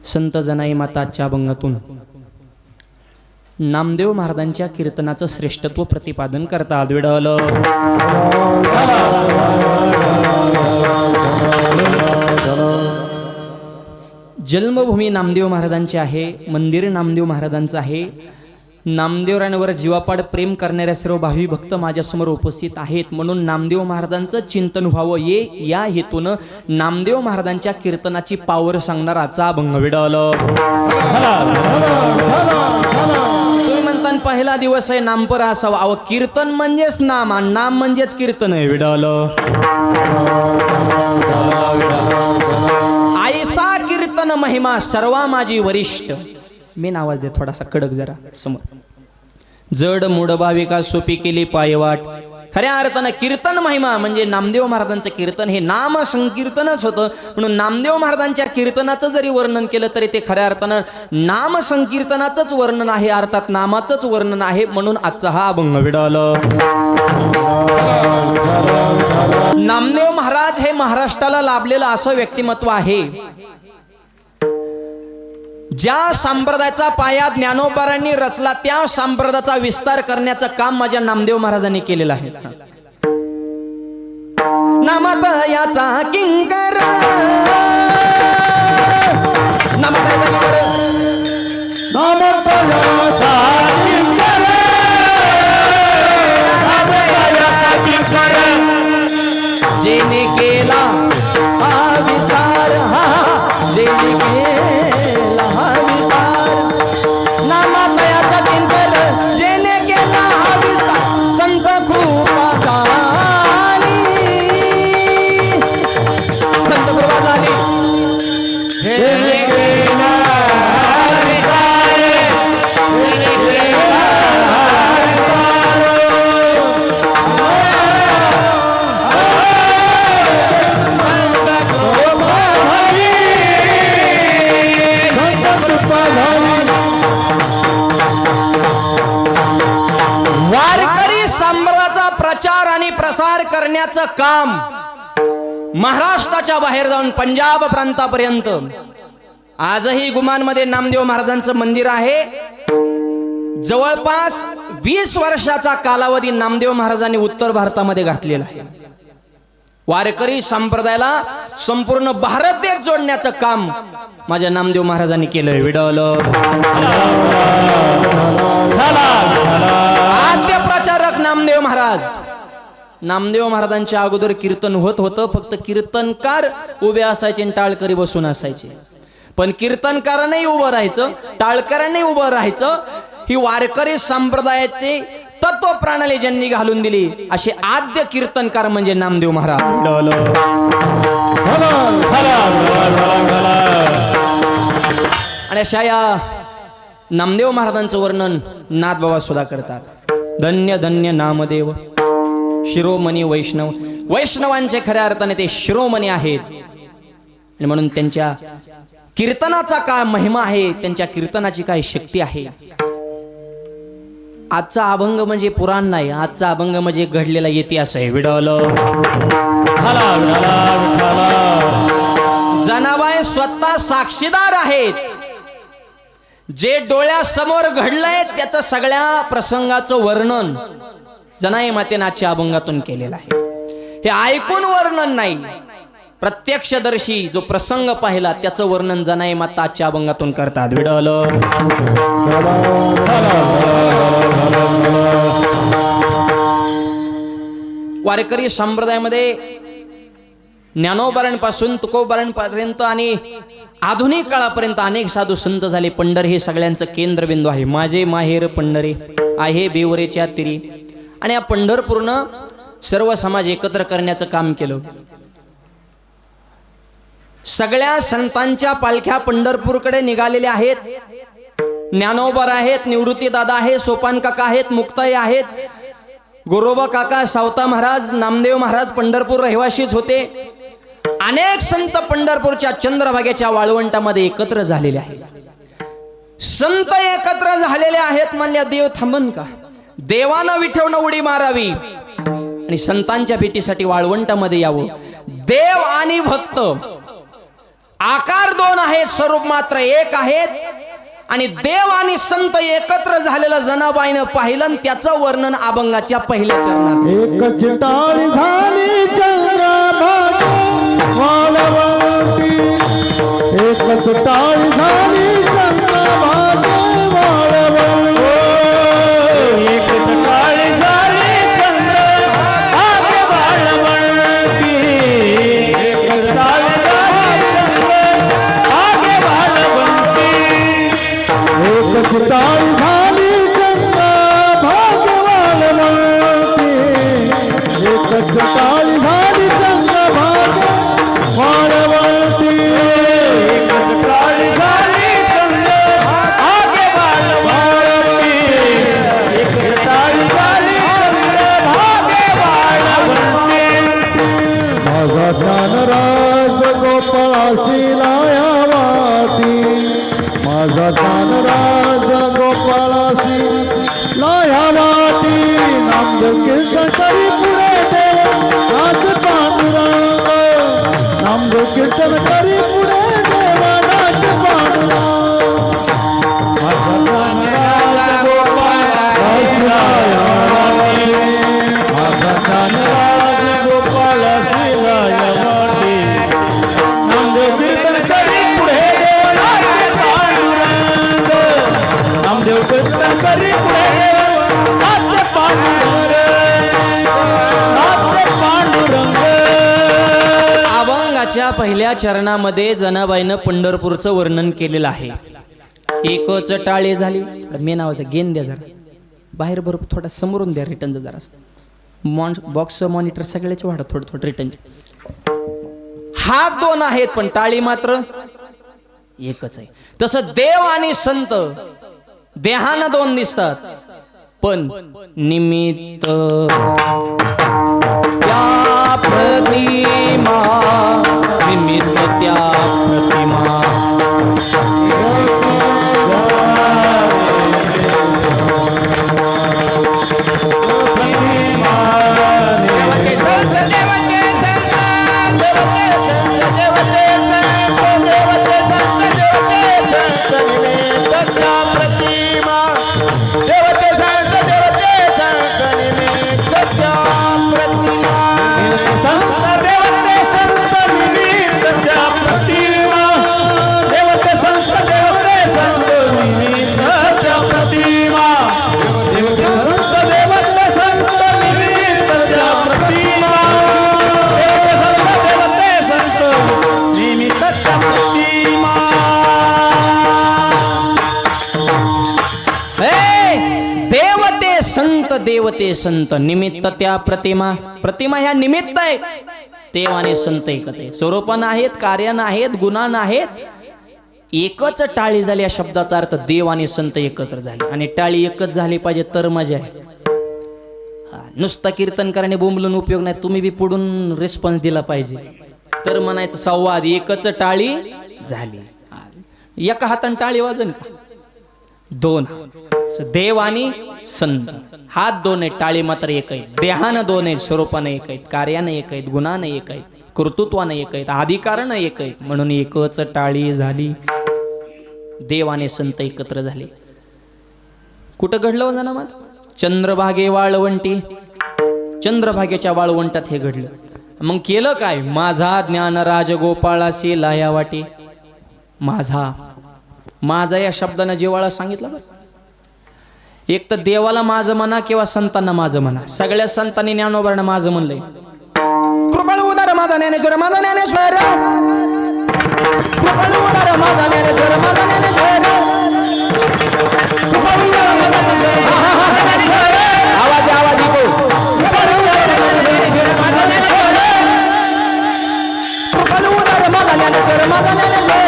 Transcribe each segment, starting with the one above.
संत जनाई माताच्या अभंगातून नामदेव महाराजांच्या कीर्तनाचं श्रेष्ठत्व प्रतिपादन करतात। विडल जन्मभूमी नामदेव महाराजांची आहे, मंदिर नामदेव महाराजांचं आहे। नामदेवरांवर जीवापाड प्रेम करणाऱ्या सर्व भावी भक्त माझ्यासमोर उपस्थित आहेत, म्हणून नामदेव महाराजांचं चिंतन व्हावं या हेतून नामदेव महाराजांच्या कीर्तनाची पावर सांगणारा आजचा अभंग विडल। तुम्ही म्हणता पहिला दिवस आहे नामपर असावा, अहो कीर्तन म्हणजेच नाम आणि नाम म्हणजेच कीर्तन आहे। विडल आईसा कीर्तन महिमा सर्वा माझी वरिष्ठ। मेन आवाज दे थोडासा कडक जरा समोर। जड मूड भाविका सोपी केली पायवाट। खऱ्या अर्थानं कीर्तन महिमा म्हणजे नामदेव महाराजांचं कीर्तन हे नाम संकीर्तनच होतं, म्हणून नामदेव महाराजांच्या कीर्तनाचं जरी वर्णन केलं तरी ते खऱ्या अर्थानं नाम संकीर्तनाचंच वर्णन आहे, अर्थात नामाचंच वर्णन आहे। म्हणून आजचा हा अभंग विडल। नामदेव महाराज हे महाराष्ट्राला लाभलेलं असं व्यक्तिमत्व आहे, ज्या संप्रदायाचा पाया ज्ञानोबारांनी रचला त्या संप्रदायाचा विस्तार करण्याचं काम माझ्या नामदेव महाराजांनी केलेलं आहे। नामात याचा किंकर जेने केला हा विस्तार, हा जेने केला हा विस्तार, नामातयाचा किंकर जेने केला हा विस्तार, संत कृपा झाली, संत कृपा झाली, जेने केला हा विस्तार, जेने केला वारकरी संप्रदायाचा प्रचार आणि प्रसार करण्याचं काम महाराष्ट्राच्या बाहेर जाऊन पंजाब प्रांतापर्यंत आजही गुमानमध्ये नामदेव महाराजांचं मंदिर आहे। जवळपास 20 वर्षाचा कालावधी नामदेव महाराजांनी उत्तर भारतामध्ये घातलेला आहे। वारकरी संप्रदायाला संपूर्ण भारत देश जोडण्याचं काम माझ्या नामदेव महाराजांनी केलंय। विडल आद्य प्रचारक नामदेव महाराज। नामदेव महाराजांच्या अगोदर कीर्तन होत होतं, फक्त कीर्तनकार उभे असायचे आणि टाळकरी बसून असायचे, पण कीर्तनकारांनाही उभं राहायचं, टाळकऱ्यांनाही उभं राहायचं। ही वारकरी संप्रदायाचे तत्व प्रणाली ज्यांनी घालून दिली असे आद्य कीर्तनकार म्हणजे नामदेव महाराज। आणि अशा या नामदेव महाराजांचं वर्णन नाथबाबा सुद्धा करतात। धन्य धन्य नामदेव शिरोमणी वैष्णव, वैष्णवांचे खऱ्या अर्थाने ते शिरोमणी आहेत, आणि म्हणून त्यांच्या कीर्तनाचा काय महिमा आहे, त्यांच्या कीर्तनाची काय शक्ती आहे। आजचा अभंग म्हणजे पुराण नाही, आजचा अभंग म्हणजे घडलेला इतिहास आहे। विडल जनाबाई स्वतः साक्षीदार आहेत, जे डोळ्यासमोर घडलंय त्याचं सगळ्या प्रसंगाचं वर्णन जनाई मातेने आजच्या अभंगातून केलेलं आहे। हे ऐकून वर्णन नाही, प्रत्यक्षदर्शी जो प्रसंग पाहिला त्याचं वर्णन जनाई माता आजच्या अभंगातून करतात। विडल वारकरी संप्रदायामध्ये ज्ञानोबारांपासून तुकोबारांपर्यंत आणि आधुनिक काळापर्यंत अनेक साधू संत झाले। पंढरी हे सगळ्यांचं केंद्रबिंदू आहे। माझे माहेर पंढरी आहे बेवरेच्या तिरी, आणि या पंढरपूरनं सर्व समाज एकत्र करण्याचं काम केलं। सगळ्या संतांच्या पालख्या पंढरपूरकडे निघालेल्या आहेत। ज्ञानोबार आहेत, निवृत्ती दादा आहे, सोपान काका आहेत, मुक्ताई आहेत, गोरोबा काका, सावता महाराज, नामदेव महाराज पंढरपूर रहिवाशीच होते। अनेक संत पंढरपूरच्या चंद्रभागेच्या वाळवंटामध्ये एकत्र झालेले आहेत। संत एकत्र झालेले आहेत म्हणल्या देव थांबन का? देवानं विठवणं उडी मारावी आणि संतांच्या भेटीसाठी वाळवंटामध्ये यावं। देव आणि भक्त आकार दोन आहेत, स्वरूप मात्र एक आहेत आणि देव आणि संत एकत्र झालेलं जनाबाईनं पाहिलं आणि त्याचं वर्णन अभंगाच्या पहिल्या चरणात. एक चिटाळी झाली चंद्रभागा वाळवंटी, एक चिटाळी झाली चंद्रभागा वाळवंटी, एक चिटाळी झाली चंद्रभागा वाळवंटी, एक चिटाळी झाली चंद्रभागा वाळवंटी, एक चिटाळी झाली चंद्रभागा वाळवंटी, एक चिटाळी झाली चंद्रभागा वाळवंटी, एक चिटाळी झाली चंद्रभागा वाळवंटी, एक चिटाळी झाली चंद्रभागा वाळवंटी. माझा ज्ञानराज गोपाळासी लाया वाटी, माझा ज्ञानराज गोपाळासी लाया वाटी, नामदेव कीर्तन करी पुढे देव नाच पांडुरंग, नामदेव कीर्तन करी पुढे देव नाच पांडुरंग. माझा ज्ञानराज गोपाळासी लाया वाटी, माझा ज्ञानराज गोपाळासी लाया वाटी, नामदेव कीर्तन करी पुढे देव नाच पांडुरंग, नामदेव कीर्तन करी पुढे देव नाच पांडुरंग, नाच पांडुरंग. अभंगाच्या पहिल्या चरणामध्ये जनाबाईनं पंढरपूरचं वर्णन केलेलं आहे. एकच टाळे झाली. मी नावाचं गेन द्या जरा बाहेर बरोबर थोडा समोरून द्या रिटर्नचं जरा बॉक्स मॉनिटर सगळ्याचे वाढत थोडं थोडं रिटर्नचे. हात दोन आहेत पण टाळी मात्र एकच आहे. तसं देव आणि संत देहानं दोन दिसतात पण निमित्त त्या प्रतिमा, निमित्त त्या प्रतिमा. देवते संत निमित्त त्या प्रतिमा. प्रतिमा ह्या निमित्त आहे. देव आणि संत एकच आहे. स्वरूपान आहेत, कार्यान आहेत, गुणान आहेत. एकच टाळी झाली या शब्दाचा अर्थ देव आणि संत एकत्र झाले आणि टाळी एकच झाली पाहिजे तर मजा आहे. नुसतं कीर्तन करणे बोंबलून उपयोग नाही. तुम्ही बी पुढून रिस्पॉन्स दिला पाहिजे तर म्हणायचं संवाद. एकच टाळी झाली. एका हाताने टाळी वाजन का? दोन. देव आणि संत हात दोन आहेत, टाळी मात्र एक आहे. देहानं दोन आहेत, स्वरूपानं एक आहेत, कार्यानं एक आहेत, गुणानं एक आहेत, कर्तृत्वानं एक आहेत, अधिकारानं एक आहेत. म्हणून एकच टाळी झाली. देव आणि संत एकत्र झाले. कुठं घडलं हो जनाबाद? चंद्रभागे वाळवंटी. चंद्रभागेच्या वाळवंटात हे घडलं. मग केलं काय? माझा ज्ञानराज गोपाळासी लाया वाटी. माझा माझा या शब्दानं जिव्हाळा सांगितलं बस. एक तर देवाला माझं म्हणा किंवा संतांना माझं म्हणा. सगळ्या संतांनी ज्ञानोबांना माझं म्हणलंय. कृपाळू उदार माझा ज्ञानेश्वर, माझा ज्ञानेश्वर, कृपाळू उदार माझा ज्ञानेश्वर, माझा ज्ञानेश्वर, आवाज आवाज येतो. कृपाळू उदार माझा ज्ञानेश्वर, माझा ज्ञानेश्वर, कृपाळू उदार माझा ज्ञानेश्वर, माझा ज्ञानेश्वर,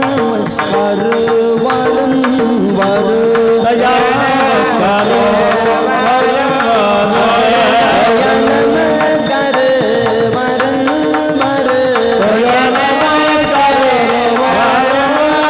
नमस्कार वारंवार, दया नमस्कार वारंवार, दया नमस्कार वारंवार, दया नमस्कार वारंवार,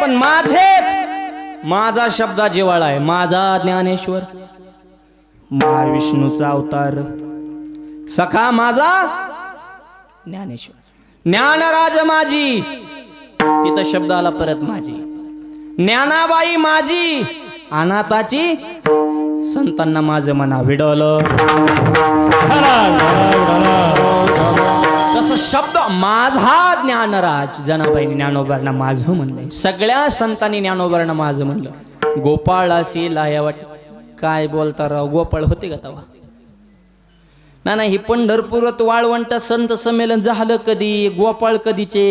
पण माझेच. माझा शब्द जिव्हाळा आहे. माझा ज्ञानेश्वर महाविष्णूचा अवतार सखा माझा ज्ञानेश्वर. ज्ञानराज माझी, तिथं शब्द आला परत माझी. ज्ञानाबाई माझी, अनाथाची संतांना माझं मना विडवलं. तसं शब्द माझा ज्ञानराज, जनाबाईंनी ज्ञानोबांना माझं म्हणलंय. सगळ्या संतांनी ज्ञानोबांना माझं म्हणलं. गोपाळाशी लायावाट काय बोलता राव, गोपाळ होते का तवा? नाही ही पंढरपुरात वाळवंटात संत संमेलन झालं कधी, गोपाळ कधीचे?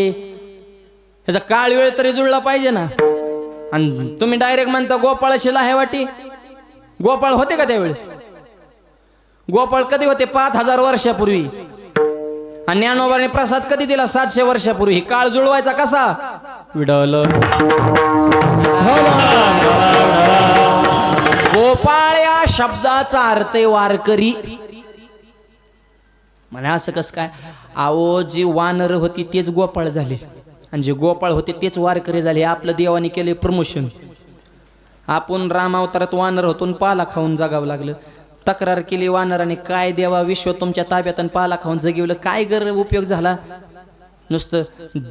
ह्याचा काळ वेळ तरी जुळला पाहिजे ना. आणि तुम्ही डायरेक्ट म्हणता गोपाळाशी लाहेवाटी. गोपाळ होते का त्यावेळेस? गोपाळ कधी होते? 5000 वर्षापूर्वी. आणि ज्ञानोबाने प्रसाद कधी दिला? 700 वर्षापूर्वी. काळ जुळवायचा कसा? विडवलं. गोपाळ या शब्दाचा अर्थ वारकरी. मला असं कसं काय? आवो, जी वानर होती तेच गोपाळ झाले, आणि जे गोपाळ होते तेच वारकरी झाले. आपलं देवाने केले प्रमोशन. आपण राम अवतारात वानर होतो आणि पाला खाऊन जगावं लागलं. तक्रार केली वानराने, काय देवा विश्व तुमच्या ताब्यात आणि पाला खाऊन जगवलं, काय उपयोग झाला? नुसतं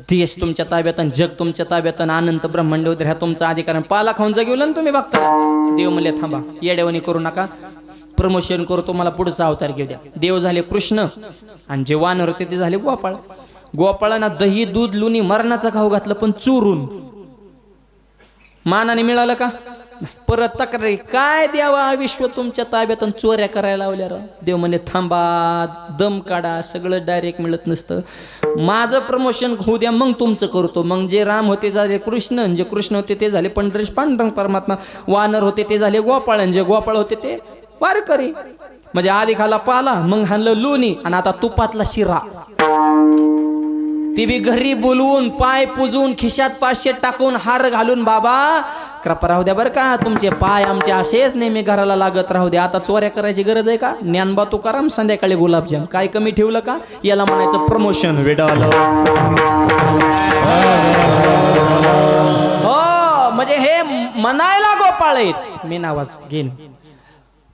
देश तुमच्या ताब्यात आणि जग तुमच्या ताब्यात आणि अनंत ब्रह्मांड वगैरे ह्या तुमचा अधिकार, पाला खाऊन जगवलं ना तुम्ही. बघता देव म्हणले थांबा, येड्यावानी करू नका, प्रमोशन करू, तुम्हाला पुढचा अवतार घेऊ द्या. देव झाले कृष्ण आणि जे वानर होते ते झाले गोपाळ. गोपाळांना दही दूध लोणी मरणाचा खाऊ घातलं, पण चोरून. मानाने मिळालं का? परत तक्रारी, काय द्यावा विश्व तुमच्या ताब्यात आणि चोऱ्या करायला लावल्या. देव म्हणले थांबा, दम काढा, सगळं डायरेक्ट मिळत नसतं. माझं प्रमोशन होऊ द्या, मग तुमचं करतो. मग जे राम होते झाले कृष्ण, जे कृष्ण होते ते झाले पंढरीश पांडुरंग परमात्मा, वानर होते ते झाले गोपाळ, आणि जे गोपाळ होते ते वारकरी. म्हणजे आधी खाला पाला, मग हाणलं लोणी, आणि आता तुपातला शिरा. ती बी घरी बोलवून, पाय पुजून, खिशात 500 टाकून, हार घालून, बाबा कृपा राहू द्या बरं का, तुमचे पाय आमचे असेच नेहमी घराला लागत राहू द्या. आता चोऱ्या करायची गरज आहे का? ज्ञानबा तुकाराम संध्याकाळी गुलाबजाम. काय कमी ठेवलं का? याला म्हणायचं प्रमोशन. विडावलं. हो, म्हणजे हे म्हणायला गोपाळ आहेत, मी नावाच घेईन,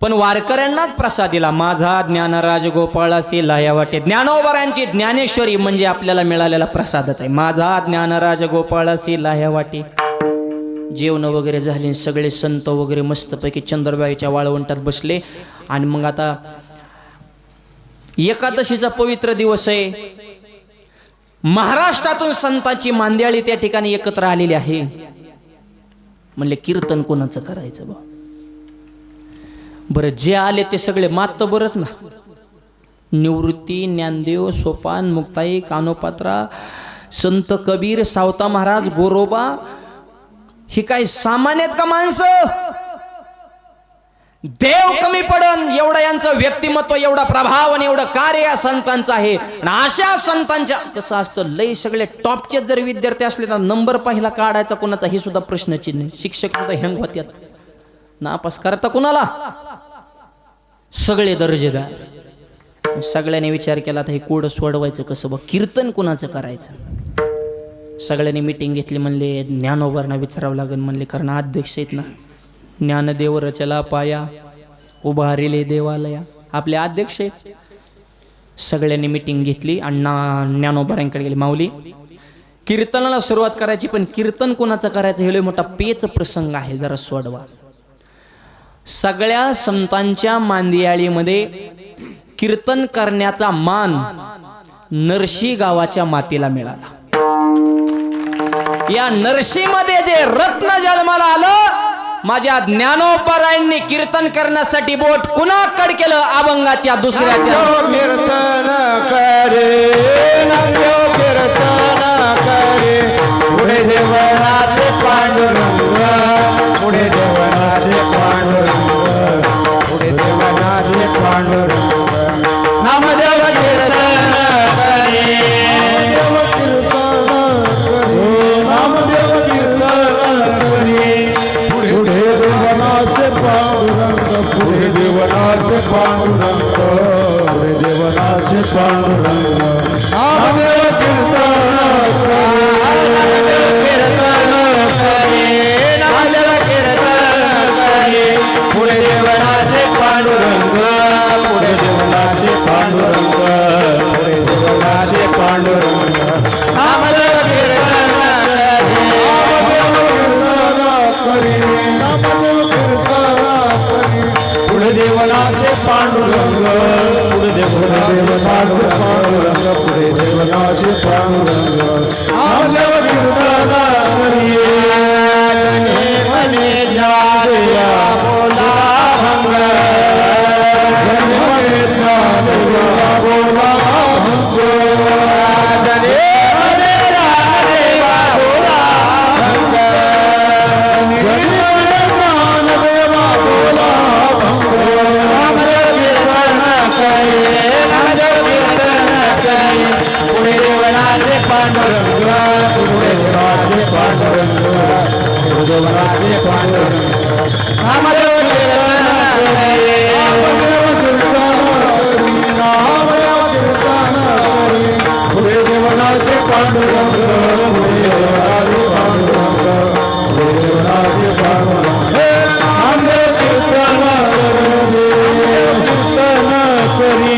पण वारकऱ्यांनाच प्रसाद दिला. माझा ज्ञानराज गोपाळासी लायावाटे. ज्ञानोबरांची ज्ञानेश्वरी म्हणजे आपल्याला मिळालेला प्रसादच आहे. माझा ज्ञानराज गोपाळासी लायावाटे. जेवण वगैरे झाले, सगळे संत वगैरे मस्तपैकी चंद्रबाईच्या वाळवंटात बसले. आणि मग आता एकादशीचा पवित्र दिवस आहे. महाराष्ट्रातून संतांची मांदियाळी त्या ठिकाणी एकत्र आलेली आहे. म्हणले कीर्तन कोणाचं करायचं बा? बरं, जे आले ते सगळे मात बरंच ना. निवृत्ती, ज्ञानदेव, सोपान, मुक्ताई, कानोपात्रा, संत कबीर, सावता महाराज, गोरोबा, ही काय सामान्य आहेत का माणसं? देव कमी पडन एवढं यांचं व्यक्तिमत्व, एवढा प्रभाव आणि एवढं कार्य या संतांचं आहे. आणि अशा संतांच्या कसं असतं, लय सगळे टॉपचे जर विद्यार्थी असले ना, नंबर पहिला काढायचा कोणाचा हे सुद्धा प्रश्नचिन्ह आहे. शिक्षक सुद्धा हँग होत्यात, नापास करता कुणाला? सगळे दर्जेदार. सगळ्यांनी विचार केला तर हे कोड सोडवायचं कसं बघ, कीर्तन कुणाचं करायचं? सगळ्यांनी मिटिंग घेतली. म्हणले ज्ञानोबांना विचारावं लागेल. म्हणले कारण अध्यक्ष आहेत ना, ज्ञानदेव रचला पाया, उभारिले देवालया, आपले अध्यक्ष आहेत. सगळ्यांनी मिटिंग घेतली आणि ज्ञानोबांकडे गेले. माऊली, कीर्तनाला सुरुवात करायची, पण कीर्तन कोणाचं करायचं हे लय मोठा पेच प्रसंग आहे, जरा सोडवा. सगळ्या संतांच्या मांदियाळीमध्ये कीर्तन करण्याचा मान नरशी गावाच्या मातेला मिळाला. या नरशीमध्ये जे रत्न जन्माला आलं, माझ्या ज्ञानोबरायांनी कीर्तन करण्यासाठी बोट कुणाकडे केलं? अभंगाच्या दुसऱ्याच्या. कीर्तन करे, कीर्तन करे, पुढे देवनाचे पांडुरंग, पुढे देवनाचे पांडुरंग, पुढे देवनाचे पांडुरंग. नामदेव कीर्तन करे, नामदेव कीर्तन करे, पुढे देवनाचे पांडुरंग, पुढे देवनाचे पांडुरंग, पुढे देवनाचे पांडुरंग. नामदेव देवनाचे पांडुरंग नामदेव कीर्तन करी नामदेव कीर्तन करी नामदेव कीर्तन करी पुढे देवनाचे पांडुरंग पुढे देवनाचे पांडुरंग पुढे देवनाचे पांडुरंग नामदेव कीर्तन करी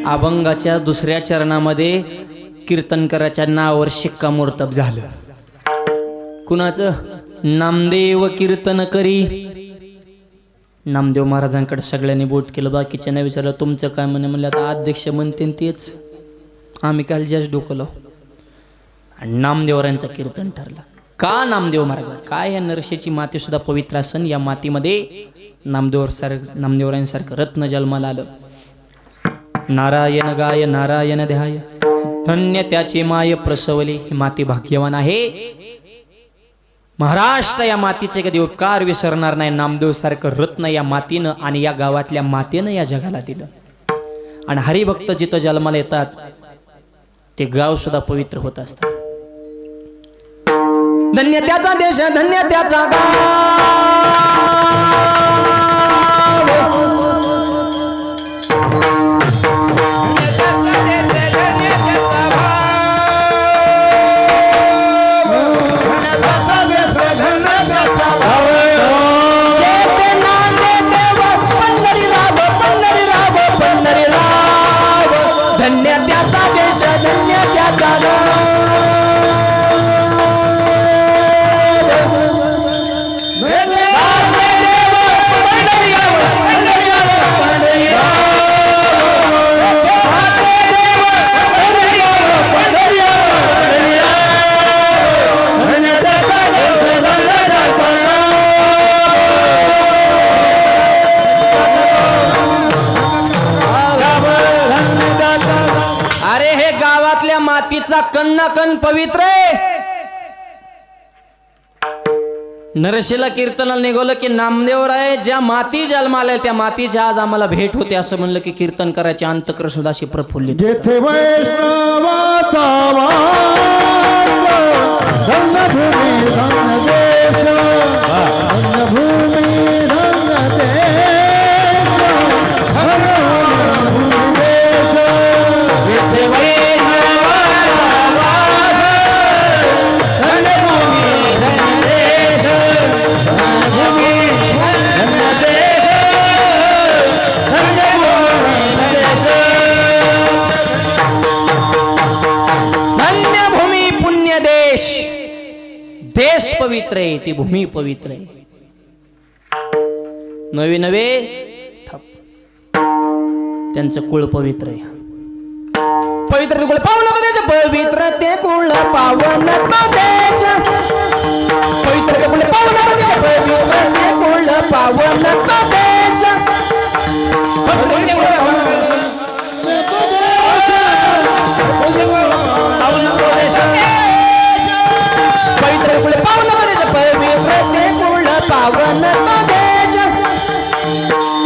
अभंगाच्या दुसऱ्या चरणामध्ये कीर्तनकराच्या नावावर शिक्कामोर्तब झालं. कुणाचं? नामदेव कीर्तन करी. नामदेव महाराजांकडे सगळ्यांनी बोट केलं, बाकीच्यांना विचारलं तुमचं काय म्हणे. म्हणलं आता अध्यक्ष म्हणते तेच, आम्ही काल जास्त डोकं लावू. आणि नामदेवरांचं कीर्तन ठरलं. का नामदेव महाराज? काय या नरशेची माती सुद्धा पवित्र असन, या मातीमध्ये नामदेवरांसारखं रत्न जन्माला आलं. नारायण गाय नारायण ध्याय धन्य त्याची माय प्रसवली. ही माती भाग्यवान आहे. महाराष्ट्र या मातीचे कधी उपकार विसरणार नाही. नामदेव सारखं रत्न या मातीनं आणि या गावातल्या मातेनं या जगाला दिलं. आणि हरिभक्त जिथं जन्माला येतात ते गाव सुद्धा पवित्र होत असतात. धन्य त्याचा देश धन्य त्याचा मातीचा कन्ना कण पवित्र आहे. नरशीला कीर्तनाला निघालं की नामदेवराय ज्या माती जन्माला त्या मातीची आज आम्हाला भेट होते असं म्हणलं की कीर्तन करायचे अंतःकरण सुद्धा अशी प्रफुल्लित. जेथे वैष्णवाचा वास धन्यभूमी धन्यदेश धन्यभूमी धन्यदेश देश पवित्र आहे, ती भूमी पवित्र आहे. नवे नवे त्यांचं कुळ पवित्र आहे. पवित्र कुळ पावन देश पवित्र ते कुळ पावन देश पवित्र कुळ पावन देश पवित्र ते कुळ पावन देश पवित्र कुळ पावन देश पवित्र ते कुळ पावन देश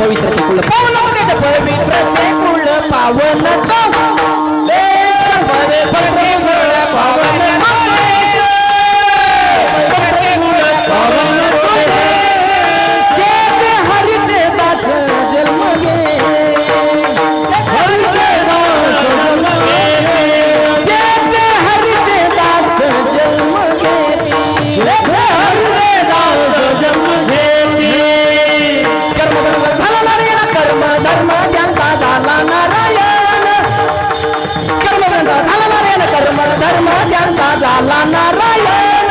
पवित्र कुळ पावन देश पवित्र ते कुळ पावन देश पवित्र कुळ पावन देश पावन जेते हरीचे दास जन्म घे हरीचे दास जन्म घे जेते हरीचे दास जन्म घे हरीचे दास जन्म घे कर्म झाला नारायण कर्म धर्म ज्यांचा झाला नारायण कर्म झाला नारायण कर्म धर्म ज्यांचा झाला नारायण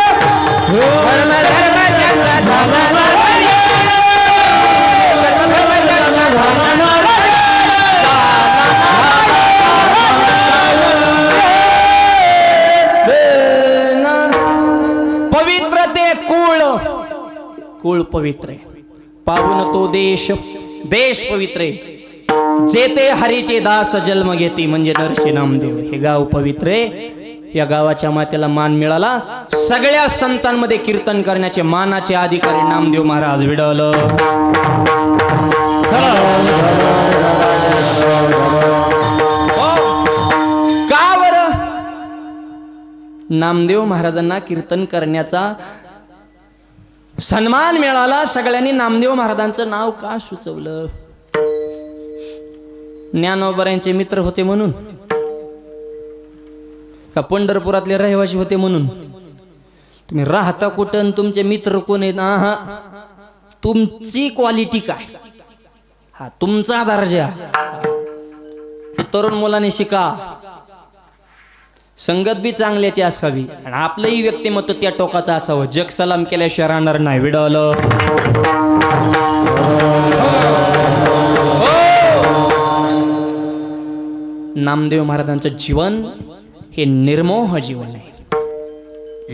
कर्म धर्म ज्यांचा झाला नारायण कर्म धर्म ज्यांचा झाला नारायण पवित्र ते कुळ कुळ पवित्र आहे. पावन तो देश देश पवित्र आहे. जेते हरीचे दास जन्म घेती म्हणजे नरसी नामदेव. हे गाव पवित्र आहे. या गावाच्या मातेला मान मिळाला. सगळ्या संतांमध्ये कीर्तन करण्याचे मानाचे अधिकारी नामदेव महाराज विडवलं. का बरं नामदेव महाराजांना कीर्तन करण्याचा सन्मान मिळाला, सगळ्यांनी नामदेव महाराजांचं नाव का सुचवलं? ज्ञानोबरांचे मित्र होते म्हणून का पंढरपुरातले रहिवासी होते म्हणून? तुम्ही राहता कुठं, तुमचे मित्र कोण आहेत? आहा, तुमची क्वालिटी काय, हा तुमचा दर्जा. तरुण मुलांनी शिका, संगत बी चांगल्याची असावी आणि आपलंही व्यक्तिमत्व त्या टोकाचं असावं. जग सलाम केल्याशिवाय राहणार नाही. विडवलं नामदेव महाराजांचं जीवन हे निर्मोह जीवन आहे.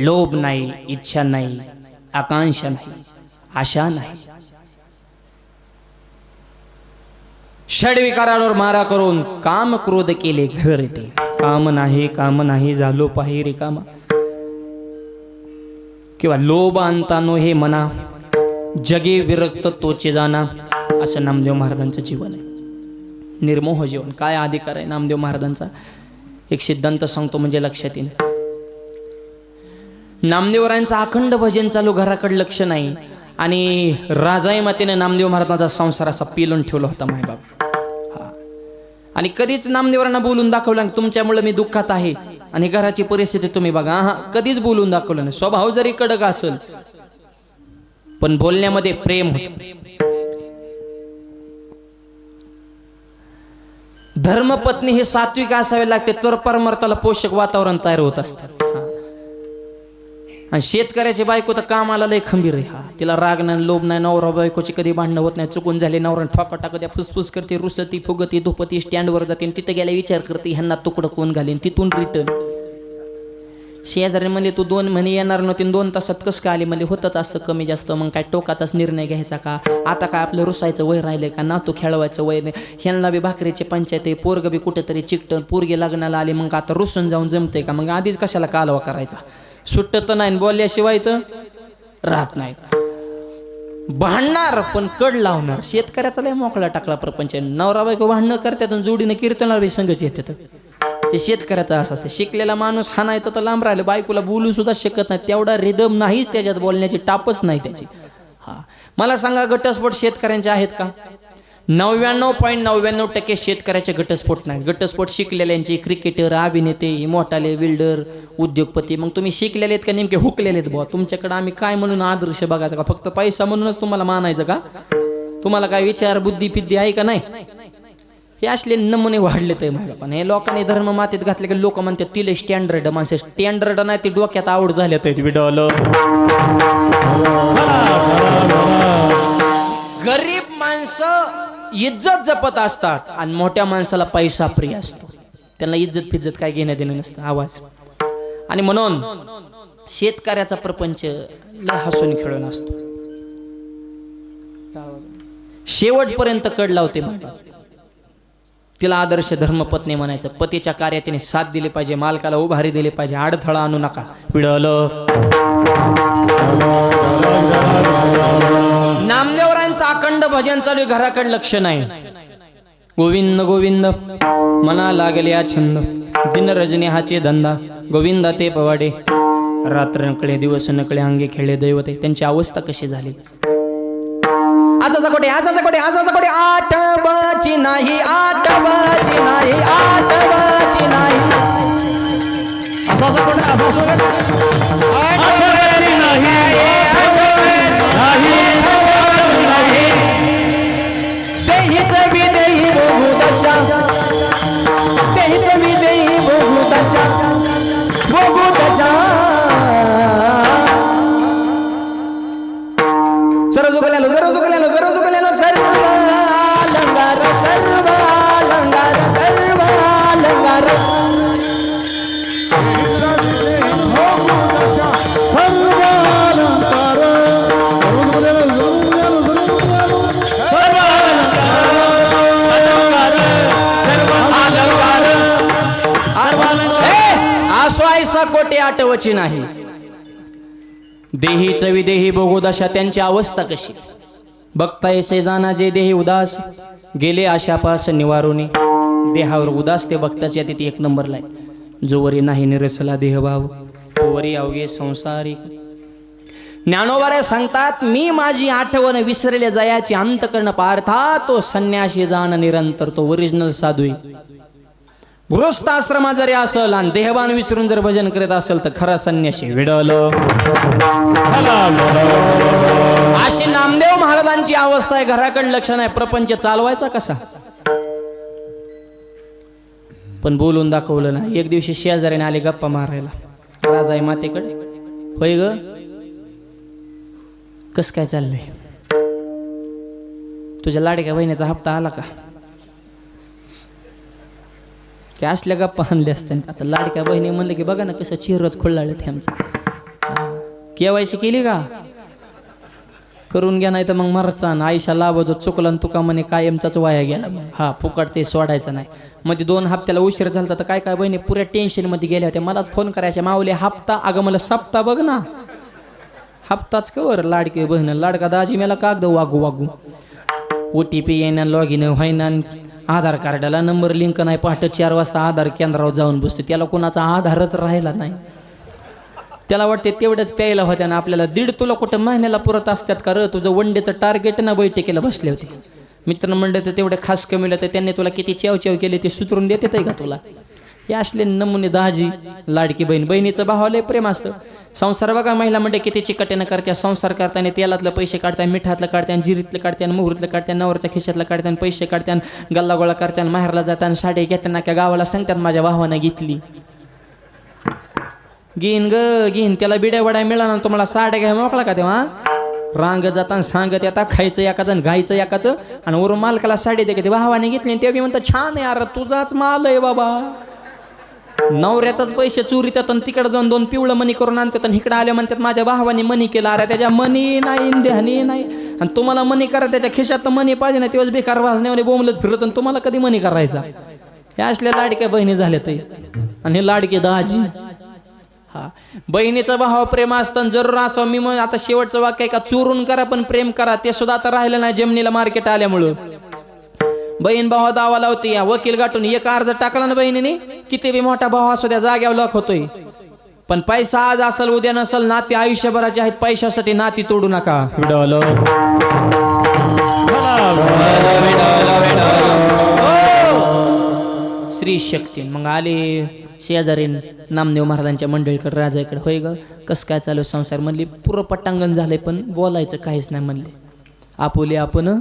लोभ नाही, इच्छा नाही, आकांक्षा नाही, आशा नाही. षडविकारांवर मारा करून काम क्रोध केले घर येते. काम नाही झालो पाहि रिकामा. किंवा लोभ आणतानो हे मना, जगे विरक्त तोचे जाना. असं नामदेव महाराजांचं जीवन आहे. निर्मोह जीवन. काय अधिकार आहे नामदेव महाराजांचा? एक सिद्धांत सांगतो म्हणजे लक्षात येईल. नामदेवरायांचं अखंड भजन चालू, घराकडे लक्ष नाही. आणि राजाई मातेने नामदेव महाराजांचा संसार असा पिलून ठेवला होता मायबाप. आणि कधीच नामदेवरांना बोलून दाखवलं तुमच्यामुळे मी दुःखात आहे आणि घराची परिस्थिती तुम्ही बघा. हा, कधीच बोलून दाखवलं नाही. स्वभाव जरी कडक असेल पण बोलण्यामध्ये प्रेम होतं. धर्मपत्नी हे सात्विक असावे लागते तर परमार्थाला पोषक वातावरण तयार होत असतात. आणि शेतकऱ्याची बायको तर कामाला लय खंबीर आहे. हा, तिला राग नाही, लोभ नाही. नवरा बायकोची कधी भांडणं होत नाही. चुकून झाले नवरा ठोका टाकू द्या, फुसफुस करते, रुसती, फुगती, धुपती, स्टँडवर जाते, तिथे गेल्या विचार करते ह्यांना तुकडं कोण घालीन. तिथून रिटर्न शेजारी म्हणले तू 2 महिने येणार नव्हती, 2 तासात कसं काय आली? म्हणजे होतच असतं कमी जास्त. मग काय टोकाचाच निर्णय घ्यायचा का? आता काय आपलं रुसायचं वय राहिलंय का? नातू खेळवायचं वय नाही. ह्यांना बी भाकरीचे पंचायत आहे, पोरग बी कुठेतरी चिकटन, पोरगे लग्नाला आले, मग आता रुसून जाऊन जमते का? मग आधीच कशाला कालवा करायचा? सुट्ट तर नाही, बोलल्याशिवाय तर राहत नाही. भांडणार पण कड लावणार. शेतकऱ्याचा लय मोकळा टाकला प्रपंच. नवरा बायको भांडणं करतात आणि जोडीने कीर्तनाला बी संघच येतात. ते शेतकऱ्याचं असं असते. शिकलेला माणूस हाणायचा तर लांब राहिलं, बायकोला बोलू सुद्धा शकत नाही. तेवढा रिदम नाहीच त्याच्यात, बोलण्याची टापच नाही त्याची. हा, मला सांगा घटस्फोट शेतकऱ्यांचे आहेत का? 99.99% शेतकऱ्याचे घटस्फोट नाही. घटस्फोट शिकलेल्यांचे, क्रिकेटर, अभिनेते, मोठाले बिल्डर, उद्योगपती. मग तुम्ही शिकलेले आहेत का नेमके हुकलेले आहेत? बुवा तुमच्याकडे आम्ही काय म्हणून आदर्श बघायचा का? फक्त पैसा म्हणूनच तुम्हाला मानायचं का? तुम्हाला काय विचार बुद्धी फिद्धी आहे का नाही? हे असले नमुने वाढले तर मला. पण हे लोकांनी धर्म मातीत घातले की लोक म्हणतात तिला स्टँडर्ड. माणसं स्टँडर्ड नाही, ते डोक्यात आवड झाले तर विडवलं. गरीब माणसं इज्जत जपत असतात आणि मोठ्या माणसाला पैसा प्रिय असतो. त्यांना इज्जत फिज्जत काय घेणं देणं नसतं, आवाज. आणि म्हणून शेतकऱ्याचा प्रपंच लय हसून खेळून असतो. शेवटपर्यंत कड लावते. तिला आदर्श धर्मपत्नी म्हणायचं. पतीच्या कार्यात तिने साथ दिली पाहिजे, मालकाला उभारी दिली पाहिजे, अडथळा आणू नका. विडवलं. नामदेवरायांचं अखंड भजन चालू, घराकडे लक्ष नाही. गोविंद गोविंद मना लागल्या छंद, दिन रजनी हाचे धंदा. गोविंदा ते पवाडे, रात्र नकळे दिवस नकळे, अंगे खेळले दैवते. त्यांची अवस्था कशी झाली? आजाचा कोटे आठवाची नाही, आठवाची नाही, आठवाची नाही. तेहीच मी देही बघू दशा, तेहीच मी देही बघू दशा, बघू दशा. सर्व झुकल्यालो, सर्व झुकल्यालो, सर्व झुकल्यालो, सर्व लंगार, सर्व लंगार, सर्व लंगार. असो कोटे आठवची नाही. देही चवी देही बघू दशा. त्यांची अवस्था कशी? बघताय से जाना जे देही उदास, गेले आशापास निवारोनी. देहावर उदास ते बघताच्या तिथे 1 नंबरला आहे. जोवरी नाही निरसला देहभाव, वरी अवघे संसारिक. ज्ञानोबारे सांगतात, मी माझी आठवण विसरले जयाची अंतकर्ण पार्था, तो संन्याशी जाण निरंतर, तो ओरिजिनल साधू. गृहस्थ आश्रमा जरी असेल आणि देहबान विसरून जर भजन करीत असेल तर खरा संन्यासी विडल. अशी नामदेव महाराजांची अवस्था आहे. घराकडे लक्ष नाही, प्रपंच चालवायचा कसा. पण बोलून दाखवलं ना. एक दिवशी शेजारीने आले गप्पा मारायला राजाई मातेकडे. होय ग, कस काय चाललंय, तुझ्या लाडक्या बहिणीचा हप्ता आला का. ते असल्या गप्पा आणले असते. आता लाडक्या बहिणी म्हणलं की बघा ना कसं चेहराच खुळलाळ आमचं. केवायसी केली का, करून घ्या, नाही तर मग मरचा. आयुष्या लाभतो चुकला तुका म्हणे कायमचाच वाया गेला. हा फुकट ते सोडायचं नाही. मध्ये 2 हप्त्याला उशीर झाला तर काय काय बहिणी पुऱ्या टेन्शन मध्ये गेल्या होत्या. मलाच फोन करायच्या, माऊली हप्ता. अगं मला सप्ता बघ ना, हप्ताच कवर. लाडके बहिण लाडका दाजी मला कागद वागू वागू. OTP येईना, लॉग इन व्हायना, आधार कार्डाला नंबर लिंक नाही. पहाटे 4 वाजता आधार केंद्रावर जाऊन बसतो. त्याला कोणाचा आधारच राहिला नाही. त्याला वाटते तेवढ्याच प्यायला होत्या ना आपल्याला. 1.5 तुला कुठं महिन्याला पुरत असतात का र. तुझं वनडेचं टार्गेट ना बैठकीला बसले होते. मित्र म्हणले तर तेवढे खास कमीला तर त्यांनी तुला किती चेव चेव केले ते सुचरून देते का तुला. हे असले नमुने दाजी. लाडकी बहीण, बहिणीचं भावाला प्रेम असतं. संसार बघा, महिला म्हणजे किती चिकटेनं करत्या. संसार करताना तेलातलं पैसे काढताय, मिठातलं काढत्या, जिरीतलं काढत्या, मोहरीतलं काढत्या, नवरच्या खिशातलं काढत्या, पैसे काढत्या, गल्ला गोळा करत्या, माहेरला जाताना साडी घेताना त्या गावाला सांगतात माझ्या भावानं घेतली. घेईन ग घेईन. त्याला बिड्या वड्या मिळाला तुम्हाला साड्या घ्या मोकळा का तेव्हा. रांग जाताना सांगत येता, खायचं एकाचं गायचं एकाचं, आणि वरून मालकाला साडी दे ते भावाने घेतली. ते बी म्हणतात छान आहे, अरे तुझाच माल आहे बाबा. नवऱ्यातच पैसे चोरीतात आणि तिकडे जाऊन 2 पिवळं मनी करून आणतात आणि इकडे आल्या म्हणतात माझ्या भावाने मनी केला. अरे त्याच्या मनी नाही, ध्यानी नाही. आणि तुम्हाला मनी करा, त्याच्या खिशात मनी पाहिजे ना. तेव्हाच बेकार वाजण्याने बोंबलत फिरत आणि तुम्हाला कधी मनी करायचा. हे असल्या लाडक्या बहिणी झाल्या ते. आणि हे लाडके दाजी. हा, बहिणीचं भाव प्रेम असतं जरूर असं. मी मग आता शेवटचं वाक्य आहे का, चोरून करा पण प्रेम करा. ते सुद्धा आता राहिलं नाही जमिनीला मार्केट आल्यामुळं. बहीण भावा दावा लावते, या वकील गाठून एक अर्ज टाकला ना बहिणीने, किती बी मोठा भाव असू द्या जाग्यावर लॉक होतोय. पण पैसा आज असेल उद्या नसेल, नाते आयुष्यभराचे आहेत. पैशासाठी नाती तोडू नका. श्री शक्ती. मग आले शेजारी नामदेव महाराजांच्या मंडळीकडे राजाकडे. होय ग, कसं काय चालू संसार. म्हणली पुरं पटांगण झालंय पण बोलायचं काहीच नाही. म्हणले आपुले आपण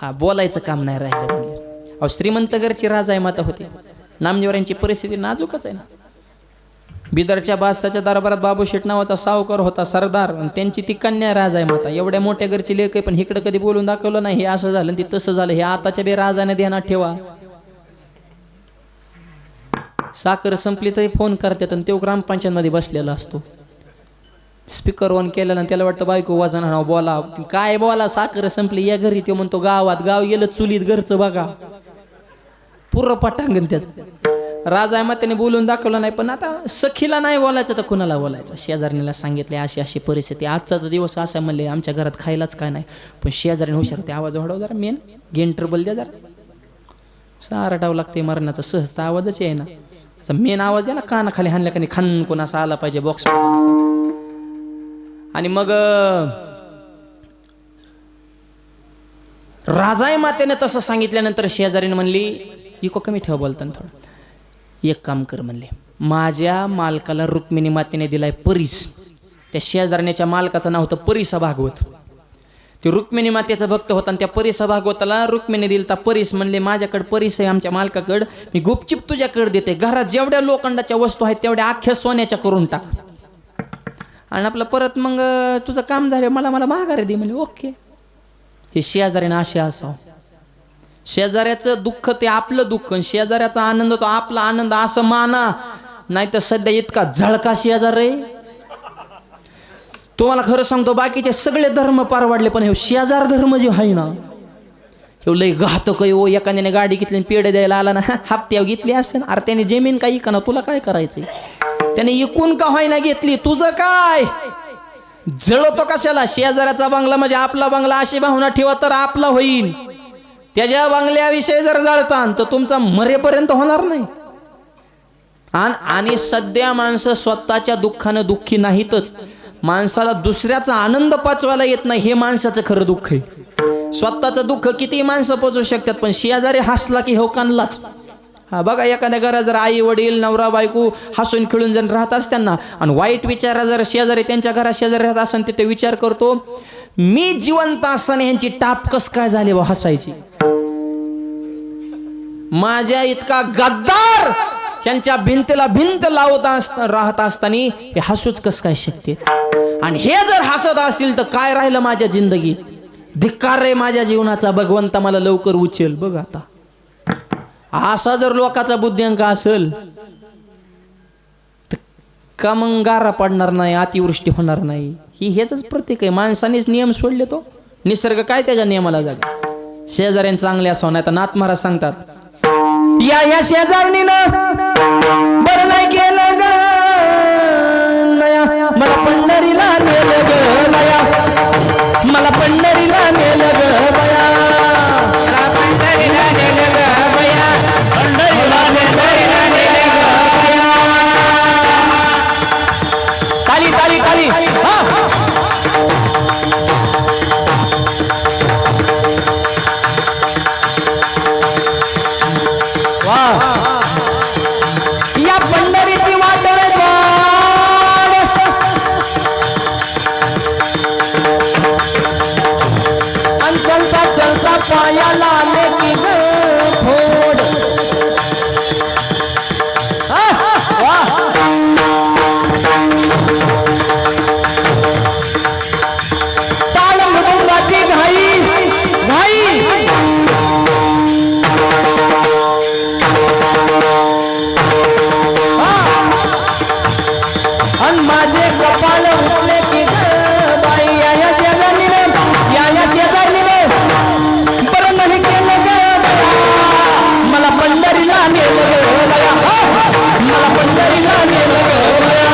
हा बोलायचं काम नाही राहिलं. म्हणले अहो श्रीमंत घरची राजा आहे माता होती. नामदेवरांची परिस्थिती नाजूकच आहे ना. बिदरच्या बादशाच्या दरबारात बाबूशेठ नावाचा सावकार होता, सरदार. आणि त्यांची ती कन्या राजा आहे माता. एवढ्या मोठ्या घरची लेख आहे पण इकडं कधी बोलून दाखवलं नाही. हे असं झालं ते तसं झालं. हे आताच्या बे राजाने ध्यानात ठेवा. साखर संपली तरी फोन करतात आणि तो ग्रामपंचायत मध्ये बसलेला असतो. स्पीकर ऑन केलेला आणि त्याला वाटतं बायको वजन हा बोला. काय बोला, साखर संपली या घरी. तो म्हणतो गावात. गाव गेलं चुलीत घरचं बघा. पुरं पटांगण त्याचं. राजा आहे मग त्याने बोलून दाखवलं नाही. पण आता सखीला नाही बोलायचं तर कुणाला बोलायचं. शेजारीला सांगितले अशी अशी परिस्थिती. आजचा तर दिवस असा म्हणले आमच्या घरात खायलाच काय नाही. पण शेजारीने हुशार होते. आवाज वाढव जरा, मेन गेन ट्रबल द्या जरा. सारा टाव लागते मरणाचा. सहजता आवाजच आहे ना. मेन आवाज द्या ना, कानाखाली हाणल्याखाली खान कोणाचा आला पाहिजे बॉक्स. आणि मग राजाई मातेने तसं सांगितल्यानंतर शेजारीने म्हणली इको कमी ठेवा बोलताना थोडं. एक काम कर म्हणले, माझ्या मालकाला रुक्मिणी मातेने दिलाय परीस. त्या शेजारण्याच्या मालकाचं नाव होतं परिसा भागवत. ते रुक्मिणी मातेचा भक्त होता आणि त्या परिसा भागवताला रुक्मिणी दिलता परीस. म्हणले माझ्याकडे परीस आहे आमच्या मालकाकडे, मी गुपचिप तुझ्याकडे देते. घरात जेवढ्या लोखंडाच्या वस्तू आहेत तेवढ्या अख्ख्या सोन्याच्या करून टाक. आणि आपलं परत मग तुझं काम झालं मला माघारी दे. म्हणजे ओके. हे शेजाऱ्यानं असे असावं. शेजाऱ्याचं दुःख ते आपलं दुःख, शेजाऱ्याचा आनंद तो आपला आनंद असं माना. नाही तर सध्या इतका झळका शेजार आहे. तुम्हाला खरं सांगतो बाकीचे सगळे धर्म पार वाढले पण हे शेजार धर्म जे आहे ना हे लय घातक आहे. ओ एखाद्याने गाडी घेतली पेढे द्यायला आला ना, हप्त्यावर घेतली असेल. अरे त्याने जमीन काही का ना, तुला काय करायचंय. त्याने इकून का व्हायना घेतली, तुझं काय. जळतो कशाला. शेजाऱ्याचा बंगला म्हणजे आपला बंगला अशी भावना ठेवा तर आपला होईल. त्याच्या बंगल्याविषयी जर जळतान तर तुमचा मरेपर्यंत होणार नाही. आणि सध्या माणसं स्वतःच्या दुःखानं दुःखी नाहीतच, माणसाला दुसऱ्याचा आनंद पाचवायला येत नाही, हे माणसाचं खरं दुःख आहे. स्वतःचं दुःख किती माणसं पोचवू शकतात, पण शेजारी हसला की हो कानलाच. हा बघा, एखाद्या घरात जर आई वडील नवरा बायको हसून खेळून जर राहत असताना आणि वाईट विचार जर शेजारी त्यांच्या घरात शेजारी राहत असताना तिथे विचार करतो, मी जिवंत असताना यांची टाप कस काय झाली व हसायची, माझ्या इतका गद्दार यांच्या भिंतीला भिंत लावत राहत असताना हे हसूच कस काय शकते. आणि हे जर हसत असतील तर काय राहिलं माझ्या जिंदगी, धिक्कार रे माझ्या जीवनाचा, भगवंता मला लवकर उचल. बघ आता असा जर लोकांचा बुद्ध्यांक असेल तर का मग गारा पडणार नाही, अतिवृष्टी होणार नाही. ही हेच प्रतीक आहे. माणसानेच नियम सोडले, तो निसर्ग काय त्याच्या नियमाला जागा. शेजाऱ्यांनी चांगले असावं, नाही तर नाथ महाराज सांगतात, या शेजारणीनं बरं नाही केलं ग नया, मला पंढरीला नेलं ग नया, मला पंढरीला नेलं ग बया, मला पंढरीला नेलं ग बया, पंढरीला नेलं ग बया. ताली ताली ताली. या पंढरीची वाट चलता चलता पायाला आले की ग फोड. ताल मृदंगाची घाई घाई, अन माझे कपाळ उठले की ग बाई, या शेजारीने या शेजारीने बरं नाही केलं ग बया, मला पंढरीला नेलं ग बया, मला पंढरीला नेलं ग बया,